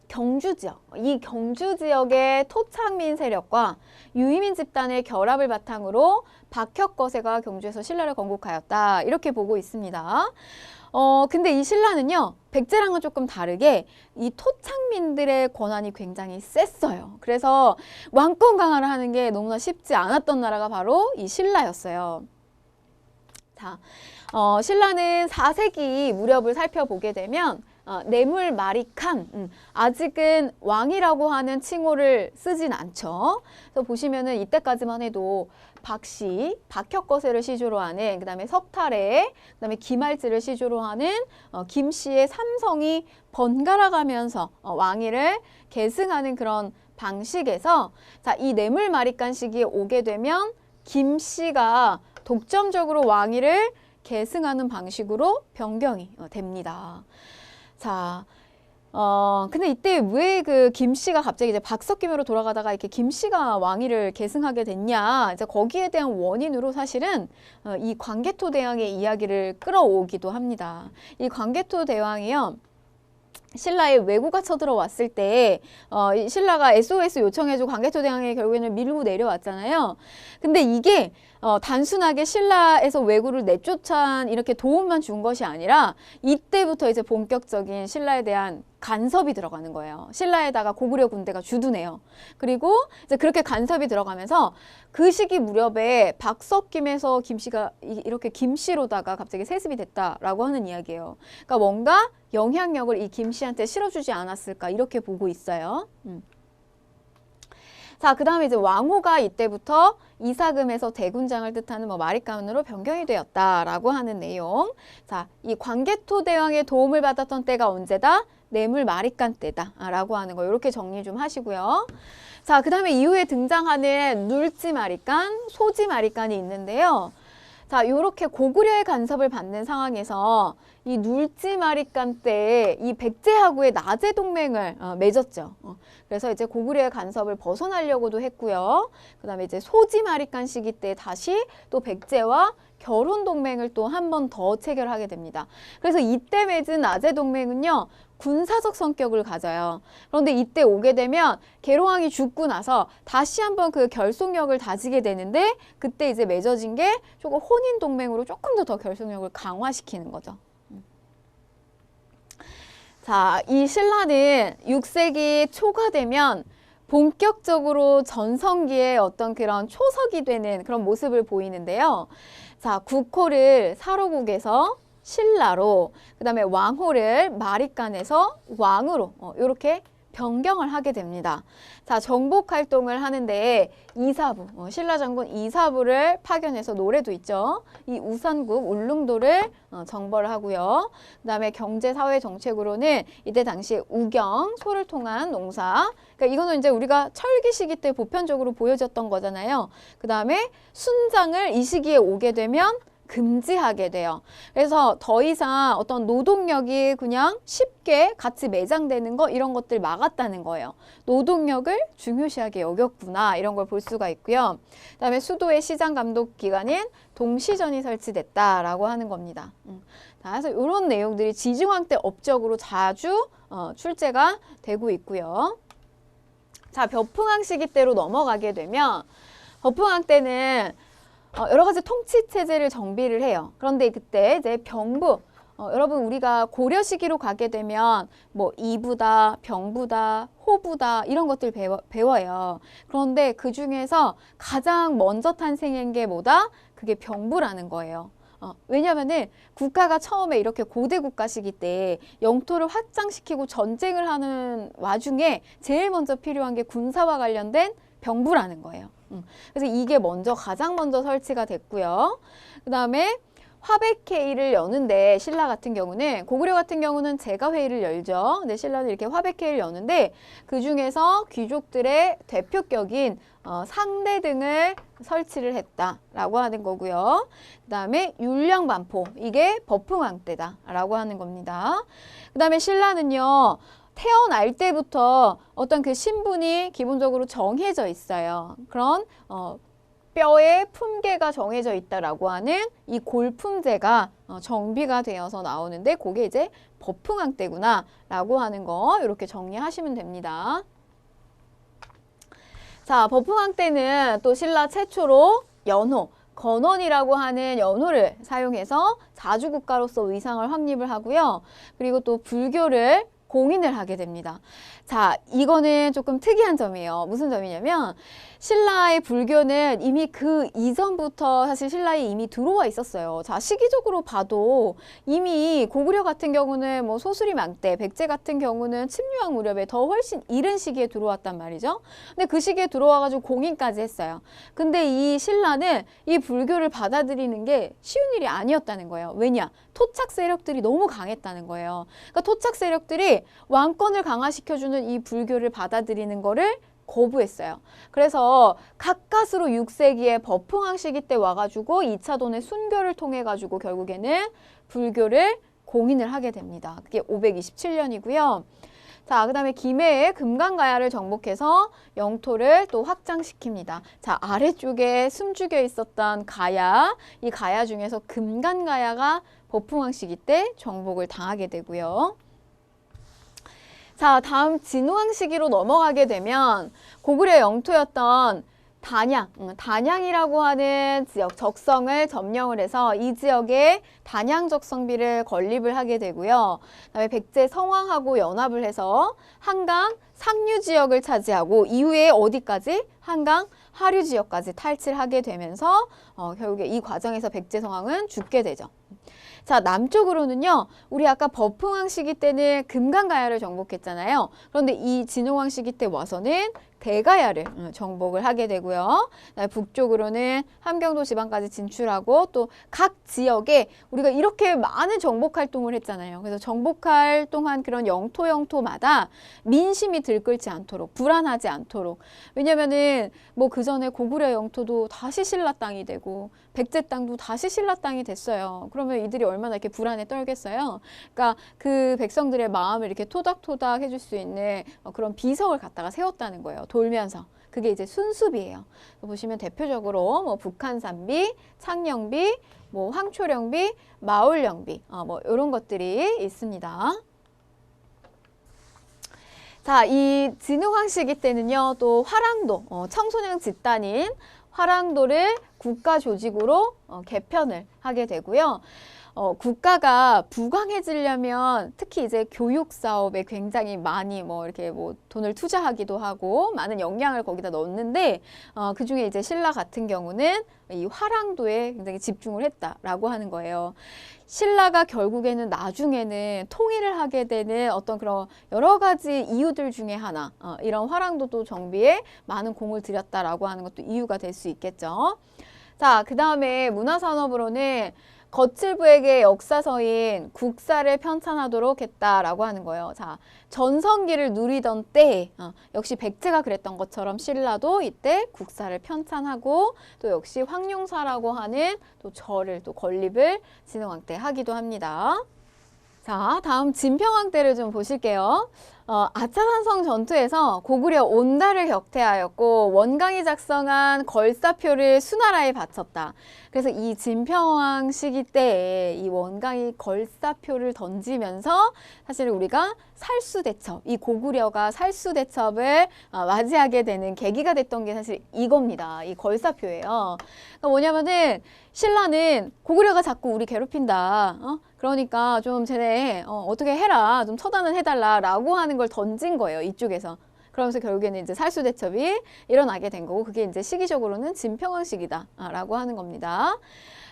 경주 지역, 이 경주 지역의 토착민 세력과 유이민 집단의 결합을 바탕으로 박혁거세가 경주에서 신라를 건국하였다. 이렇게 보고 있습니다. 근데 이 신라는요, 백제랑은 조금 다르게 이 토착민들의 권한이 굉장히 셌어요. 그래서 왕권 강화를 하는 게 너무나 쉽지 않았던 나라가 바로 이 신라였어요. 자, 신라는 4세기 무렵을 살펴보게 되면 뇌물 마리칸, 아직은 왕이라고 하는 칭호를 쓰진 않죠. 그래서 보시면은 이때까지만 해도 박씨, 박혁거세를 시조로 하는, 그 다음에 석탈애, 그 다음에 김할지를 시조로 하는 김씨의 삼성이 번갈아 가면서 왕위를 계승하는 그런 방식에서, 자, 이 뇌물 마리칸 시기에 오게 되면 김씨가 독점적으로 왕위를 계승하는 방식으로 변경이 됩니다. 자, 근데 이때 왜 그 김씨가 갑자기 이제 박석김으로 돌아가다가 이렇게 김씨가 왕위를 계승하게 됐냐? 이제 거기에 대한 원인으로 사실은 이 광개토 대왕의 이야기를 끌어오기도 합니다. 이 광개토 대왕이요, 신라에 왜구가 쳐들어왔을 때 신라가 SOS 요청해주고 광개토 대왕이 결국에는 밀고 내려왔잖아요. 근데 이게 단순하게 신라에서 왜구를 내쫓아 이렇게 도움만 준 것이 아니라 이때부터 이제 본격적인 신라에 대한 간섭이 들어가는 거예요. 신라에다가 고구려 군대가 주둔해요. 그리고 이제 그렇게 간섭이 들어가면서 그 시기 무렵에 박석김에서 김씨가 이렇게 김씨로다가 갑자기 세습이 됐다라고 하는 이야기예요. 그러니까 뭔가 영향력을 이 김씨한테 실어주지 않았을까 이렇게 보고 있어요. 자, 그 다음에 이제 왕호가 이때부터 이사금에서 대군장을 뜻하는 뭐 마리칸으로 변경이 되었다라고 하는 내용. 자, 이 광개토 대왕의 도움을 받았던 때가 언제다? 뇌물 마리칸 때다라고 하는 거 이렇게 정리 좀 하시고요. 자, 그 다음에 이후에 등장하는 눌지 마리칸, 소지 마리칸이 있는데요. 자, 요렇게 고구려의 간섭을 받는 상황에서 이 눌지 마리칸 때 이 백제하고의 나제 동맹을 맺었죠. 그래서 이제 고구려의 간섭을 벗어나려고도 했고요. 그 다음에 이제 소지 마리칸 시기 때 다시 또 백제와 결혼 동맹을 또 한 번 더 체결하게 됩니다. 그래서 이때 맺은 나제 동맹은요, 군사적 성격을 가져요. 그런데 이때 오게 되면 계로왕이 죽고 나서 다시 한번 그 결속력을 다지게 되는데 그때 이제 맺어진 게 조금 혼인 동맹으로 조금 더 결속력을 강화시키는 거죠. 자, 이 신라는 6세기 초가 되면 본격적으로 전성기의 어떤 그런 초석이 되는 그런 모습을 보이는데요. 자, 국호를 사로국에서 신라로, 그 다음에 왕호를 마리칸에서 왕으로 이렇게 변경을 하게 됩니다. 자, 정복 활동을 하는데 이사부, 신라 장군 이사부를 파견해서 노래도 있죠. 이 우선국 울릉도를 정벌을 하고요. 그다음에 경제 사회 정책으로는 이때 당시에 우경, 소를 통한 농사. 그러니까 이거는 이제 우리가 철기 시기 때 보편적으로 보여졌던 거잖아요. 그다음에 순장을 이 시기에 오게 되면 금지하게 돼요. 그래서 더 이상 어떤 노동력이 그냥 쉽게 같이 매장되는 거 이런 것들 막았다는 거예요. 노동력을 중요시하게 여겼구나 이런 걸 볼 수가 있고요. 그다음에 수도의 시장 감독 기관인 동시전이 설치됐다라고 하는 겁니다. 자, 그래서 이런 내용들이 지중왕 때 업적으로 자주 출제가 되고 있고요. 자, 벼풍왕 시기 때로 넘어가게 되면 벼풍왕 때는 여러 가지 통치 체제를 정비를 해요. 그런데 그때 이제 병부, 여러분 우리가 고려 시기로 가게 되면 뭐 이부다, 병부다, 호부다 이런 것들 배워요. 그런데 그 중에서 가장 먼저 탄생한 게 뭐다? 그게 병부라는 거예요. 왜냐면은 국가가 처음에 이렇게 고대 국가 시기 때 영토를 확장시키고 전쟁을 하는 와중에 제일 먼저 필요한 게 군사와 관련된 병부라는 거예요. 그래서 이게 가장 먼저 설치가 됐고요. 그 다음에 화백회의를 여는데 신라 같은 경우는, 고구려 같은 경우는 제가회의를 열죠. 근데 신라는 이렇게 화백회의를 여는데 그 중에서 귀족들의 대표격인 상대 등을 설치를 했다라고 하는 거고요. 그 다음에 율령반포, 이게 버풍왕 때다라고 하는 겁니다. 그 다음에 신라는요. 태어날 때부터 어떤 그 신분이 기본적으로 정해져 있어요. 그런 뼈의 품계가 정해져 있다라고 하는 이 골품제가 정비가 되어서 나오는데 그게 이제 버풍왕 때구나라고 하는 거 이렇게 정리하시면 됩니다. 자, 버풍왕 때는 또 신라 최초로 연호, 건원이라고 하는 연호를 사용해서 자주국가로서 위상을 확립을 하고요. 그리고 또 불교를 공인을 하게 됩니다. 자, 이거는 조금 특이한 점이에요. 무슨 점이냐면 신라의 불교는 이미 그 이전부터 사실 신라에 이미 들어와 있었어요. 자, 시기적으로 봐도 이미 고구려 같은 경우는 뭐 소수리망 때, 백제 같은 경우는 침류왕 무렵에 더 훨씬 이른 시기에 들어왔단 말이죠. 근데 그 시기에 들어와가지고 공인까지 했어요. 근데 이 신라는 이 불교를 받아들이는 게 쉬운 일이 아니었다는 거예요. 왜냐? 토착 세력들이 너무 강했다는 거예요. 그러니까 토착 세력들이 왕권을 강화시켜주는 이 불교를 받아들이는 거를 거부했어요. 그래서 가까스로 6세기에 버풍왕 시기 때 와가지고 2차 돈의 순교를 통해 가지고 결국에는 불교를 공인을 하게 됩니다. 그게 527년이고요. 자, 그 다음에 김해의 금강가야를 정복해서 영토를 또 확장시킵니다. 자, 아래쪽에 숨죽여 있었던 가야, 이 가야 중에서 금강가야가 버풍왕 시기 때 정복을 당하게 되고요. 자, 다음 진우왕 시기로 넘어가게 되면 고구려 영토였던 단양이라고 하는 지역 적성을 점령을 해서 이 지역에 단양 적성비를 건립을 하게 되고요. 그다음에 백제 성왕하고 연합을 해서 한강 상류 지역을 차지하고 이후에 어디까지? 한강 하류 지역까지 탈취하게 되면서 결국에 이 과정에서 백제 성왕은 죽게 되죠. 자, 남쪽으로는요. 우리 아까 버풍왕 시기 때는 금강가야를 정복했잖아요. 그런데 이 진흥왕 시기 때 와서는 대가야를 정복을 하게 되고요. 북쪽으로는 함경도 지방까지 진출하고 또 각 지역에 우리가 이렇게 많은 정복 활동을 했잖아요. 그래서 정복 활동한 그런 영토마다 민심이 들끓지 않도록, 불안하지 않도록. 왜냐면은 뭐 그 전에 고구려 영토도 다시 신라 땅이 되고 백제 땅도 다시 신라 땅이 됐어요. 그러면 이들이 얼마나 이렇게 불안에 떨겠어요. 그러니까 그 백성들의 마음을 이렇게 토닥토닥 해줄 수 있는 그런 비석을 갖다가 세웠다는 거예요. 돌면서. 그게 이제 순수비예요. 보시면 대표적으로 뭐 북한산비, 창령비, 뭐 황초령비, 마올령비 뭐 이런 것들이 있습니다. 자, 이 진흥왕 시기 때는요. 또 화랑도, 청소년 집단인 화랑도를 국가 조직으로 개편을 하게 되고요. 국가가 부강해지려면 특히 이제 교육 사업에 굉장히 많이 뭐 이렇게 뭐 돈을 투자하기도 하고 많은 역량을 거기다 넣는데 그 중에 이제 신라 같은 경우는 이 화랑도에 굉장히 집중을 했다라고 하는 거예요. 신라가 결국에는 나중에는 통일을 하게 되는 어떤 그런 여러 가지 이유들 중에 하나, 이런 화랑도도 정비에 많은 공을 들였다라고 하는 것도 이유가 될 수 있겠죠. 자, 그 다음에 문화산업으로는 거칠부에게 역사서인 국사를 편찬하도록 했다라고 하는 거예요. 자, 전성기를 누리던 때 역시 백제가 그랬던 것처럼 신라도 이때 국사를 편찬하고 또 역시 황룡사라고 하는 또 절을 또 건립을 진흥왕 때 하기도 합니다. 자, 다음 진평왕 때를 좀 보실게요. 아차산성 전투에서 고구려 온달을 격퇴하였고 원강이 작성한 걸사표를 수나라에 바쳤다. 그래서 이 진평왕 시기 때에 이 원강이 걸사표를 던지면서 사실 우리가 살수대첩, 이 고구려가 살수대첩을 맞이하게 되는 계기가 됐던 게 사실 이겁니다. 이 걸사표예요. 그러니까 뭐냐면은 신라는 고구려가 자꾸 우리 괴롭힌다. 그러니까 좀 쟤네 어떻게 해라, 좀 처단을 해달라라고 하는 걸 던진 거예요, 이쪽에서. 그러면서 결국에는 이제 살수대첩이 일어나게 된 거고, 그게 이제 시기적으로는 진평왕 시기다라고 하는 겁니다.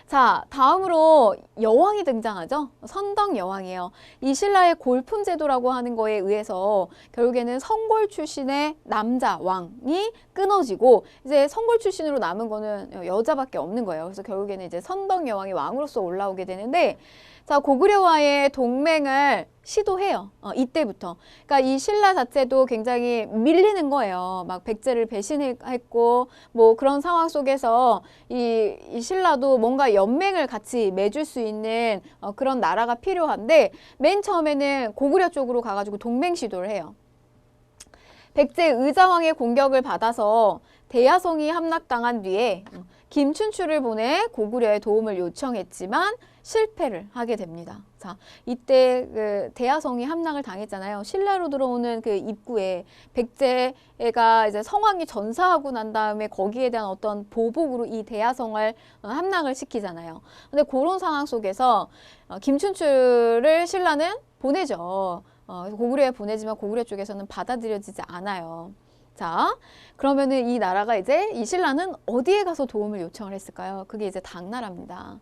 자, 다음으로 여왕이 등장하죠. 선덕 여왕이에요. 이 신라의 골품제도라고 하는 거에 의해서 결국에는 성골 출신의 남자 왕이 끊어지고 이제 성골 출신으로 남은 거는 여자밖에 없는 거예요. 그래서 결국에는 이제 선덕 여왕이 왕으로서 올라오게 되는데, 자, 고구려와의 동맹을 시도해요. 이때부터. 그러니까 이 신라 자체도 굉장히 밀리는 거예요. 막 백제를 배신했고 뭐 그런 상황 속에서 이 신라도 뭔가 연맹을 같이 맺을 수 있는 그런 나라가 필요한데, 맨 처음에는 고구려 쪽으로 가가지고 동맹 시도를 해요. 백제 의자왕의 공격을 받아서 대야성이 함락당한 뒤에 김춘추를 보내 고구려의 도움을 요청했지만 실패를 하게 됩니다. 자, 이때 그 대야성이 함락을 당했잖아요. 신라로 들어오는 그 입구에 백제가 이제 성왕이 전사하고 난 다음에 거기에 대한 어떤 보복으로 이 대야성을 함락을 시키잖아요. 근데 그런 상황 속에서 김춘추를 신라는 보내죠. 고구려에 보내지만 고구려 쪽에서는 받아들여지지 않아요. 자, 그러면은 이 나라가 이제 이 신라는 어디에 가서 도움을 요청을 했을까요? 그게 이제 당나라입니다.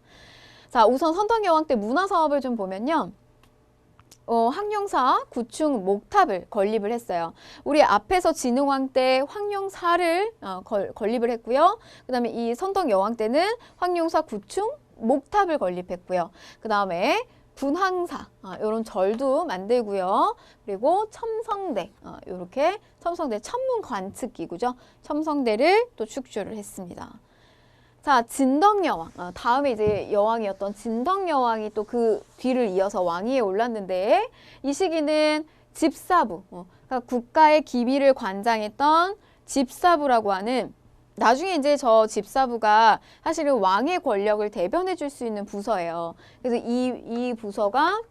자, 우선 선덕여왕 때 문화사업을 좀 보면요. 황룡사, 구충, 목탑을 건립을 했어요. 우리 앞에서 진흥왕 때 황룡사를 건립을 했고요. 그 다음에 이 선덕여왕 때는 황룡사, 구충, 목탑을 건립했고요. 그 다음에 분황사, 이런 절도 만들고요. 그리고 첨성대, 이렇게 첨성대, 천문관측기구죠. 첨성대를 또 축조를 했습니다. 자, 진덕여왕. 다음에 이제 여왕이었던 진덕여왕이 또 그 뒤를 이어서 왕위에 올랐는데, 이 시기는 집사부, 그러니까 국가의 기밀을 관장했던 집사부라고 하는, 나중에 이제 저 집사부가 사실은 왕의 권력을 대변해 줄 수 있는 부서예요. 그래서 이 부서가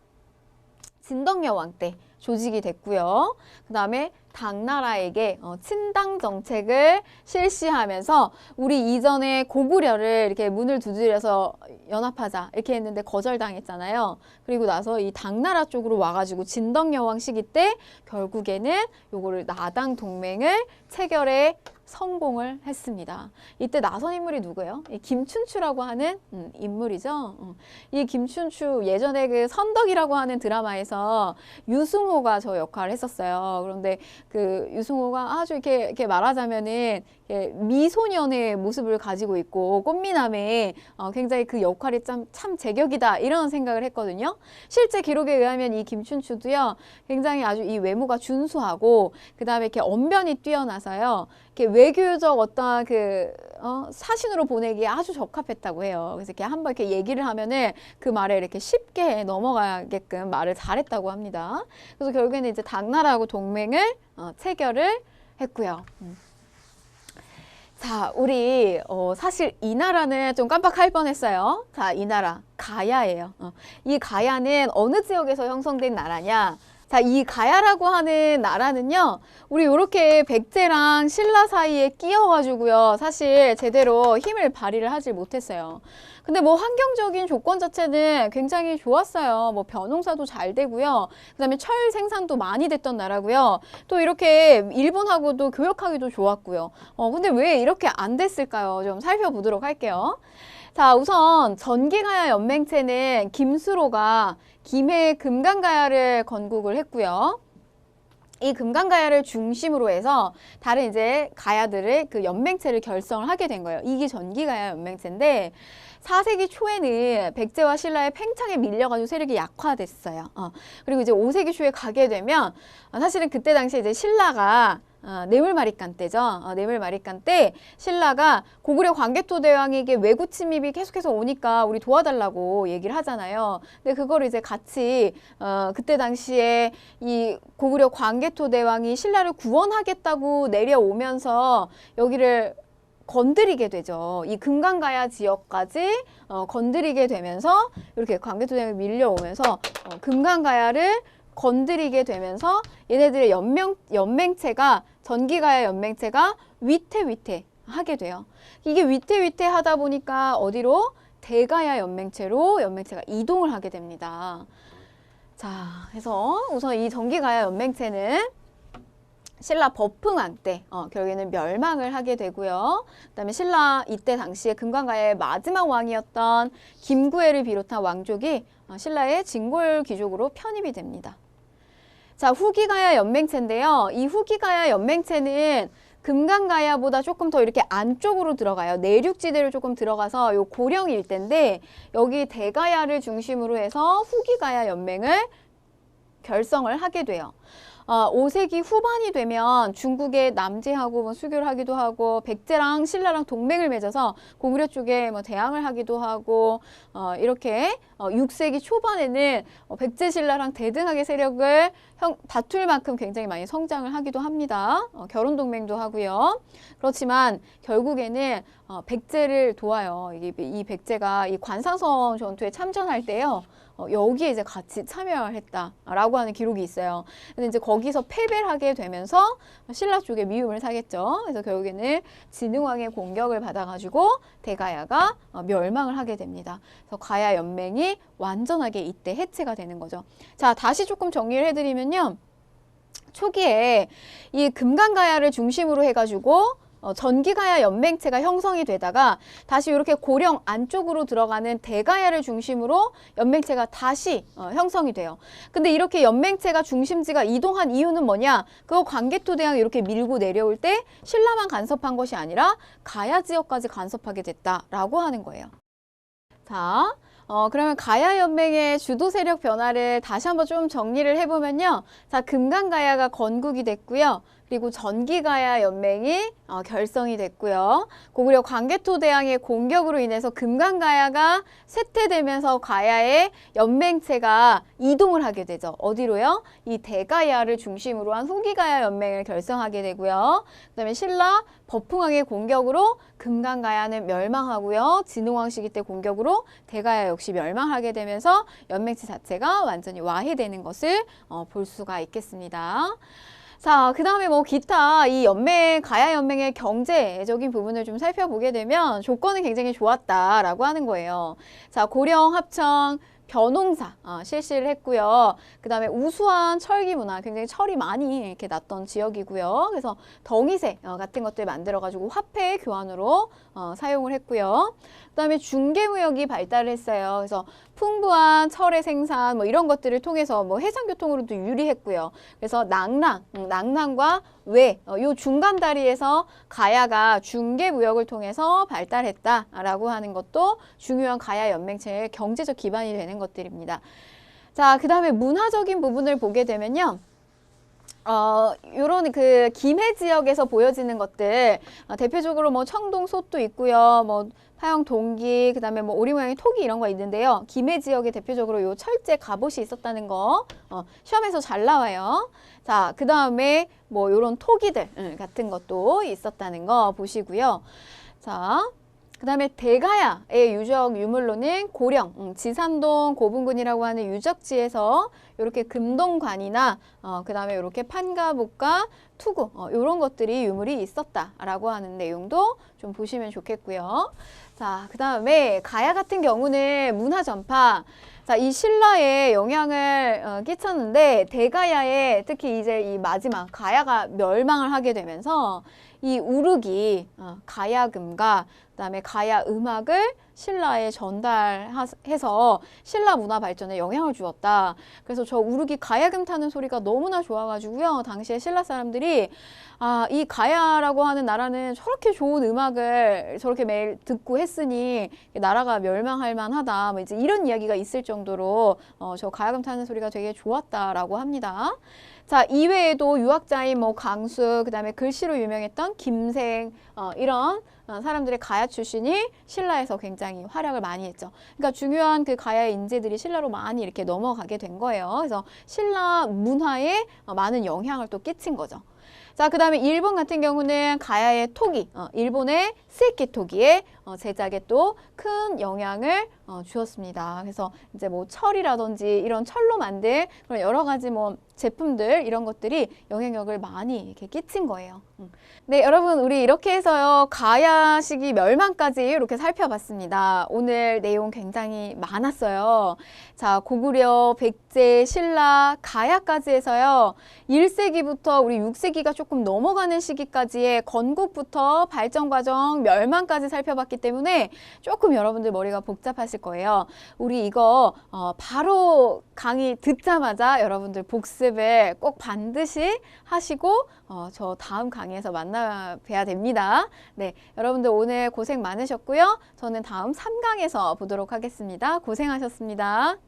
진덕여왕 때 조직이 됐고요. 그 다음에 당나라에게 친당 정책을 실시하면서 우리 이전에 고구려를 이렇게 문을 두드려서 연합하자 이렇게 했는데 거절당했잖아요. 그리고 나서 이 당나라 쪽으로 와가지고 진덕여왕 시기 때 결국에는 요거를 나당 동맹을 체결해 성공을 했습니다. 이때 나선 인물이 누구예요? 이 김춘추라고 하는 인물이죠. 이 김춘추 예전에 그 선덕이라고 하는 드라마에서 유승호가 저 역할을 했었어요. 그런데 그 유승호가 아주 이렇게 말하자면은 미소년의 모습을 가지고 있고 꽃미남의 굉장히 그 역할이 참 제격이다 이런 생각을 했거든요. 실제 기록에 의하면 이 김춘추도요 굉장히 아주 이 외모가 준수하고 그 다음에 이렇게 언변이 뛰어나서요 이렇게 외교적 어떤 그 사신으로 보내기에 아주 적합했다고 해요. 그래서 이렇게 한번 이렇게 얘기를 하면은 그 말에 이렇게 쉽게 넘어가게끔 말을 잘했다고 합니다. 그래서 결국에는 이제 당나라하고 동맹을 체결을 했고요. 자, 우리 사실 이 나라는 좀 깜빡할 뻔했어요. 자, 이 나라 가야예요. 이 가야는 어느 지역에서 형성된 나라냐? 자, 이 가야라고 하는 나라는요, 우리 요렇게 백제랑 신라 사이에 끼어가지고요, 사실 제대로 힘을 발휘를 하지 못했어요. 근데 뭐 환경적인 조건 자체는 굉장히 좋았어요. 뭐 벼농사도 잘 되고요. 그다음에 철 생산도 많이 됐던 나라고요. 또 이렇게 일본하고도 교역하기도 좋았고요. 근데 왜 이렇게 안 됐을까요? 좀 살펴보도록 할게요. 자, 우선 전기가야 연맹체는 김수로가 김해 금강가야를 건국을 했고요. 이 금강가야를 중심으로 해서 다른 이제 가야들을 그 연맹체를 결성을 하게 된 거예요. 이게 전기가야 연맹체인데 4세기 초에는 백제와 신라의 팽창에 밀려가지고 세력이 약화됐어요. 그리고 이제 5세기 초에 가게 되면 사실은 그때 당시에 이제 신라가 뇌물마리간 때죠. 뇌물마리간 때 신라가 고구려 광개토대왕에게 왜구 침입이 계속해서 오니까 우리 도와달라고 얘기를 하잖아요. 근데 그거를 이제 같이 그때 당시에 이 고구려 광개토대왕이 신라를 구원하겠다고 내려오면서 여기를 건드리게 되죠. 이 금강가야 지역까지 건드리게 되면서 이렇게 광개토대왕이 밀려오면서 금강가야를 건드리게 되면서 얘네들의 연맹체가 전기가야 연맹체가 위태위태하게 돼요. 이게 위태위태하다 보니까 어디로? 대가야 연맹체로 연맹체가 이동을 하게 됩니다. 자, 그래서 우선 이 전기가야 연맹체는 신라 법흥왕 때 결국에는 멸망을 하게 되고요. 그다음에 신라 이때 당시에 금강가야의 마지막 왕이었던 김구애를 비롯한 왕족이 신라의 진골 귀족으로 편입이 됩니다. 자, 후기가야 연맹체인데요. 이 후기가야 연맹체는 금강가야보다 조금 더 이렇게 안쪽으로 들어가요. 내륙지대로 조금 들어가서 요 고령 일대인데 여기 대가야를 중심으로 해서 후기가야 연맹을 결성을 하게 돼요. 5세기 후반이 되면 중국에 남제하고 뭐 수교를 하기도 하고 백제랑 신라랑 동맹을 맺어서 고구려 쪽에 뭐 대항을 하기도 하고 이렇게 6세기 초반에는 백제 신라랑 대등하게 세력을 다툴 만큼 굉장히 많이 성장을 하기도 합니다. 결혼 동맹도 하고요. 그렇지만 결국에는 백제를 도와요. 이 백제가 이 관상성 전투에 참전할 때요. 여기에 이제 같이 참여를 했다라고 하는 기록이 있어요. 근데 이제 거기서 패배를 하게 되면서 신라 쪽에 미움을 사겠죠. 그래서 결국에는 진흥왕의 공격을 받아가지고 대가야가 멸망을 하게 됩니다. 그래서 가야 연맹이 완전하게 이때 해체가 되는 거죠. 자, 다시 조금 정리를 해드리면요. 초기에 이 금강가야를 중심으로 해가지고 전기가야 연맹체가 형성이 되다가 다시 이렇게 고령 안쪽으로 들어가는 대가야를 중심으로 연맹체가 다시 형성이 돼요. 근데 이렇게 연맹체가 중심지가 이동한 이유는 뭐냐? 그거 광개토대왕이 이렇게 밀고 내려올 때 신라만 간섭한 것이 아니라 가야 지역까지 간섭하게 됐다라고 하는 거예요. 자, 그러면 가야 연맹의 주도 세력 변화를 다시 한번 좀 정리를 해보면요. 자, 금강가야가 건국이 됐고요. 그리고 전기가야 연맹이 결성이 됐고요. 고구려 광개토대왕의 공격으로 인해서 금강가야가 쇠퇴되면서 가야의 연맹체가 이동을 하게 되죠. 어디로요? 이 대가야를 중심으로 한 후기가야 연맹을 결성하게 되고요. 그다음에 신라 법흥왕의 공격으로 금강가야는 멸망하고요. 진흥왕 시기 때 공격으로 대가야 역시 멸망하게 되면서 연맹체 자체가 완전히 와해되는 것을 볼 수가 있겠습니다. 자, 그 다음에 뭐 기타 이 가야 연맹의 경제적인 부분을 좀 살펴보게 되면 조건은 굉장히 좋았다라고 하는 거예요. 자, 고령, 합청, 벼농사 실시를 했고요. 그 다음에 우수한 철기 문화, 굉장히 철이 많이 이렇게 났던 지역이고요. 그래서 덩이새 같은 것들 만들어가지고 화폐 교환으로 사용을 했고요. 그 다음에 중개무역이 발달을 했어요. 그래서 풍부한 철의 생산 뭐 이런 것들을 통해서 뭐 해상교통으로도 유리했고요. 그래서 낭랑과 요 중간 다리에서 가야가 중개무역을 통해서 발달했다라고 하는 것도 중요한 가야 연맹체의 경제적 기반이 되는 것들입니다. 자, 그 다음에 문화적인 부분을 보게 되면요. 요런 그 김해 지역에서 보여지는 것들 대표적으로 뭐 청동 솥도 있고요. 뭐 파형 동기, 그 다음에 뭐 오리 모양의 톡이 이런 거 있는데요. 김해 지역에 대표적으로 요 철제 갑옷이 있었다는 거 시험에서 잘 나와요. 자, 그 다음에 뭐 요런 토기들 같은 것도 있었다는 거 보시고요. 자, 그다음에 대가야의 유적 유물로는 고령, 지산동 고분군이라고 하는 유적지에서 이렇게 금동관이나 그다음에 이렇게 판가복과 투구 이런 것들이 유물이 있었다라고 하는 내용도 좀 보시면 좋겠고요. 자, 그다음에 가야 같은 경우는 문화 전파. 자, 이 신라에 영향을 끼쳤는데 대가야에 특히 이제 이 마지막 가야가 멸망을 하게 되면서 이 우르기 가야금과 그다음에 가야 음악을 신라에 전달해서 신라 문화 발전에 영향을 주었다. 그래서 저 우르기 가야금 타는 소리가 너무나 좋아가지고요. 당시에 신라 사람들이 이 가야라고 하는 나라는 저렇게 좋은 음악을 저렇게 매일 듣고 했으니 나라가 멸망할 만하다. 뭐 이제 이런 이야기가 있을 정도로 저 가야금 타는 소리가 되게 좋았다라고 합니다. 자, 이외에도 유학자인 뭐 강수, 그다음에 글씨로 유명했던 김생 이런 사람들의 가야 출신이 신라에서 굉장히 활약을 많이 했죠. 그러니까 중요한 그 가야의 인재들이 신라로 많이 이렇게 넘어가게 된 거예요. 그래서 신라 문화에 많은 영향을 또 끼친 거죠. 자, 그 다음에 일본 같은 경우는 가야의 토기, 일본의 스에키 토기의 제작에 또 큰 영향을 주었습니다. 그래서 이제 뭐 철이라든지 이런 철로 만든 그런 여러 가지 뭐 제품들 이런 것들이 영향력을 많이 이렇게 끼친 거예요. 네, 여러분 우리 이렇게 해서요 가야 시기 멸망까지 이렇게 살펴봤습니다. 오늘 내용 굉장히 많았어요. 자, 고구려, 백제, 신라, 가야까지 해서요 1세기부터 우리 6세기가 조금 넘어가는 시기까지의 건국부터 발전 과정, 멸망까지 살펴봤기 때문에 조금 여러분들 머리가 복잡하실 거예요. 우리 이거 바로 강의 듣자마자 여러분들 복습을 꼭 반드시 하시고 저 다음 강의에서 만나 뵈야 됩니다. 네, 여러분들 오늘 고생 많으셨고요. 저는 다음 3강에서 보도록 하겠습니다. 고생하셨습니다.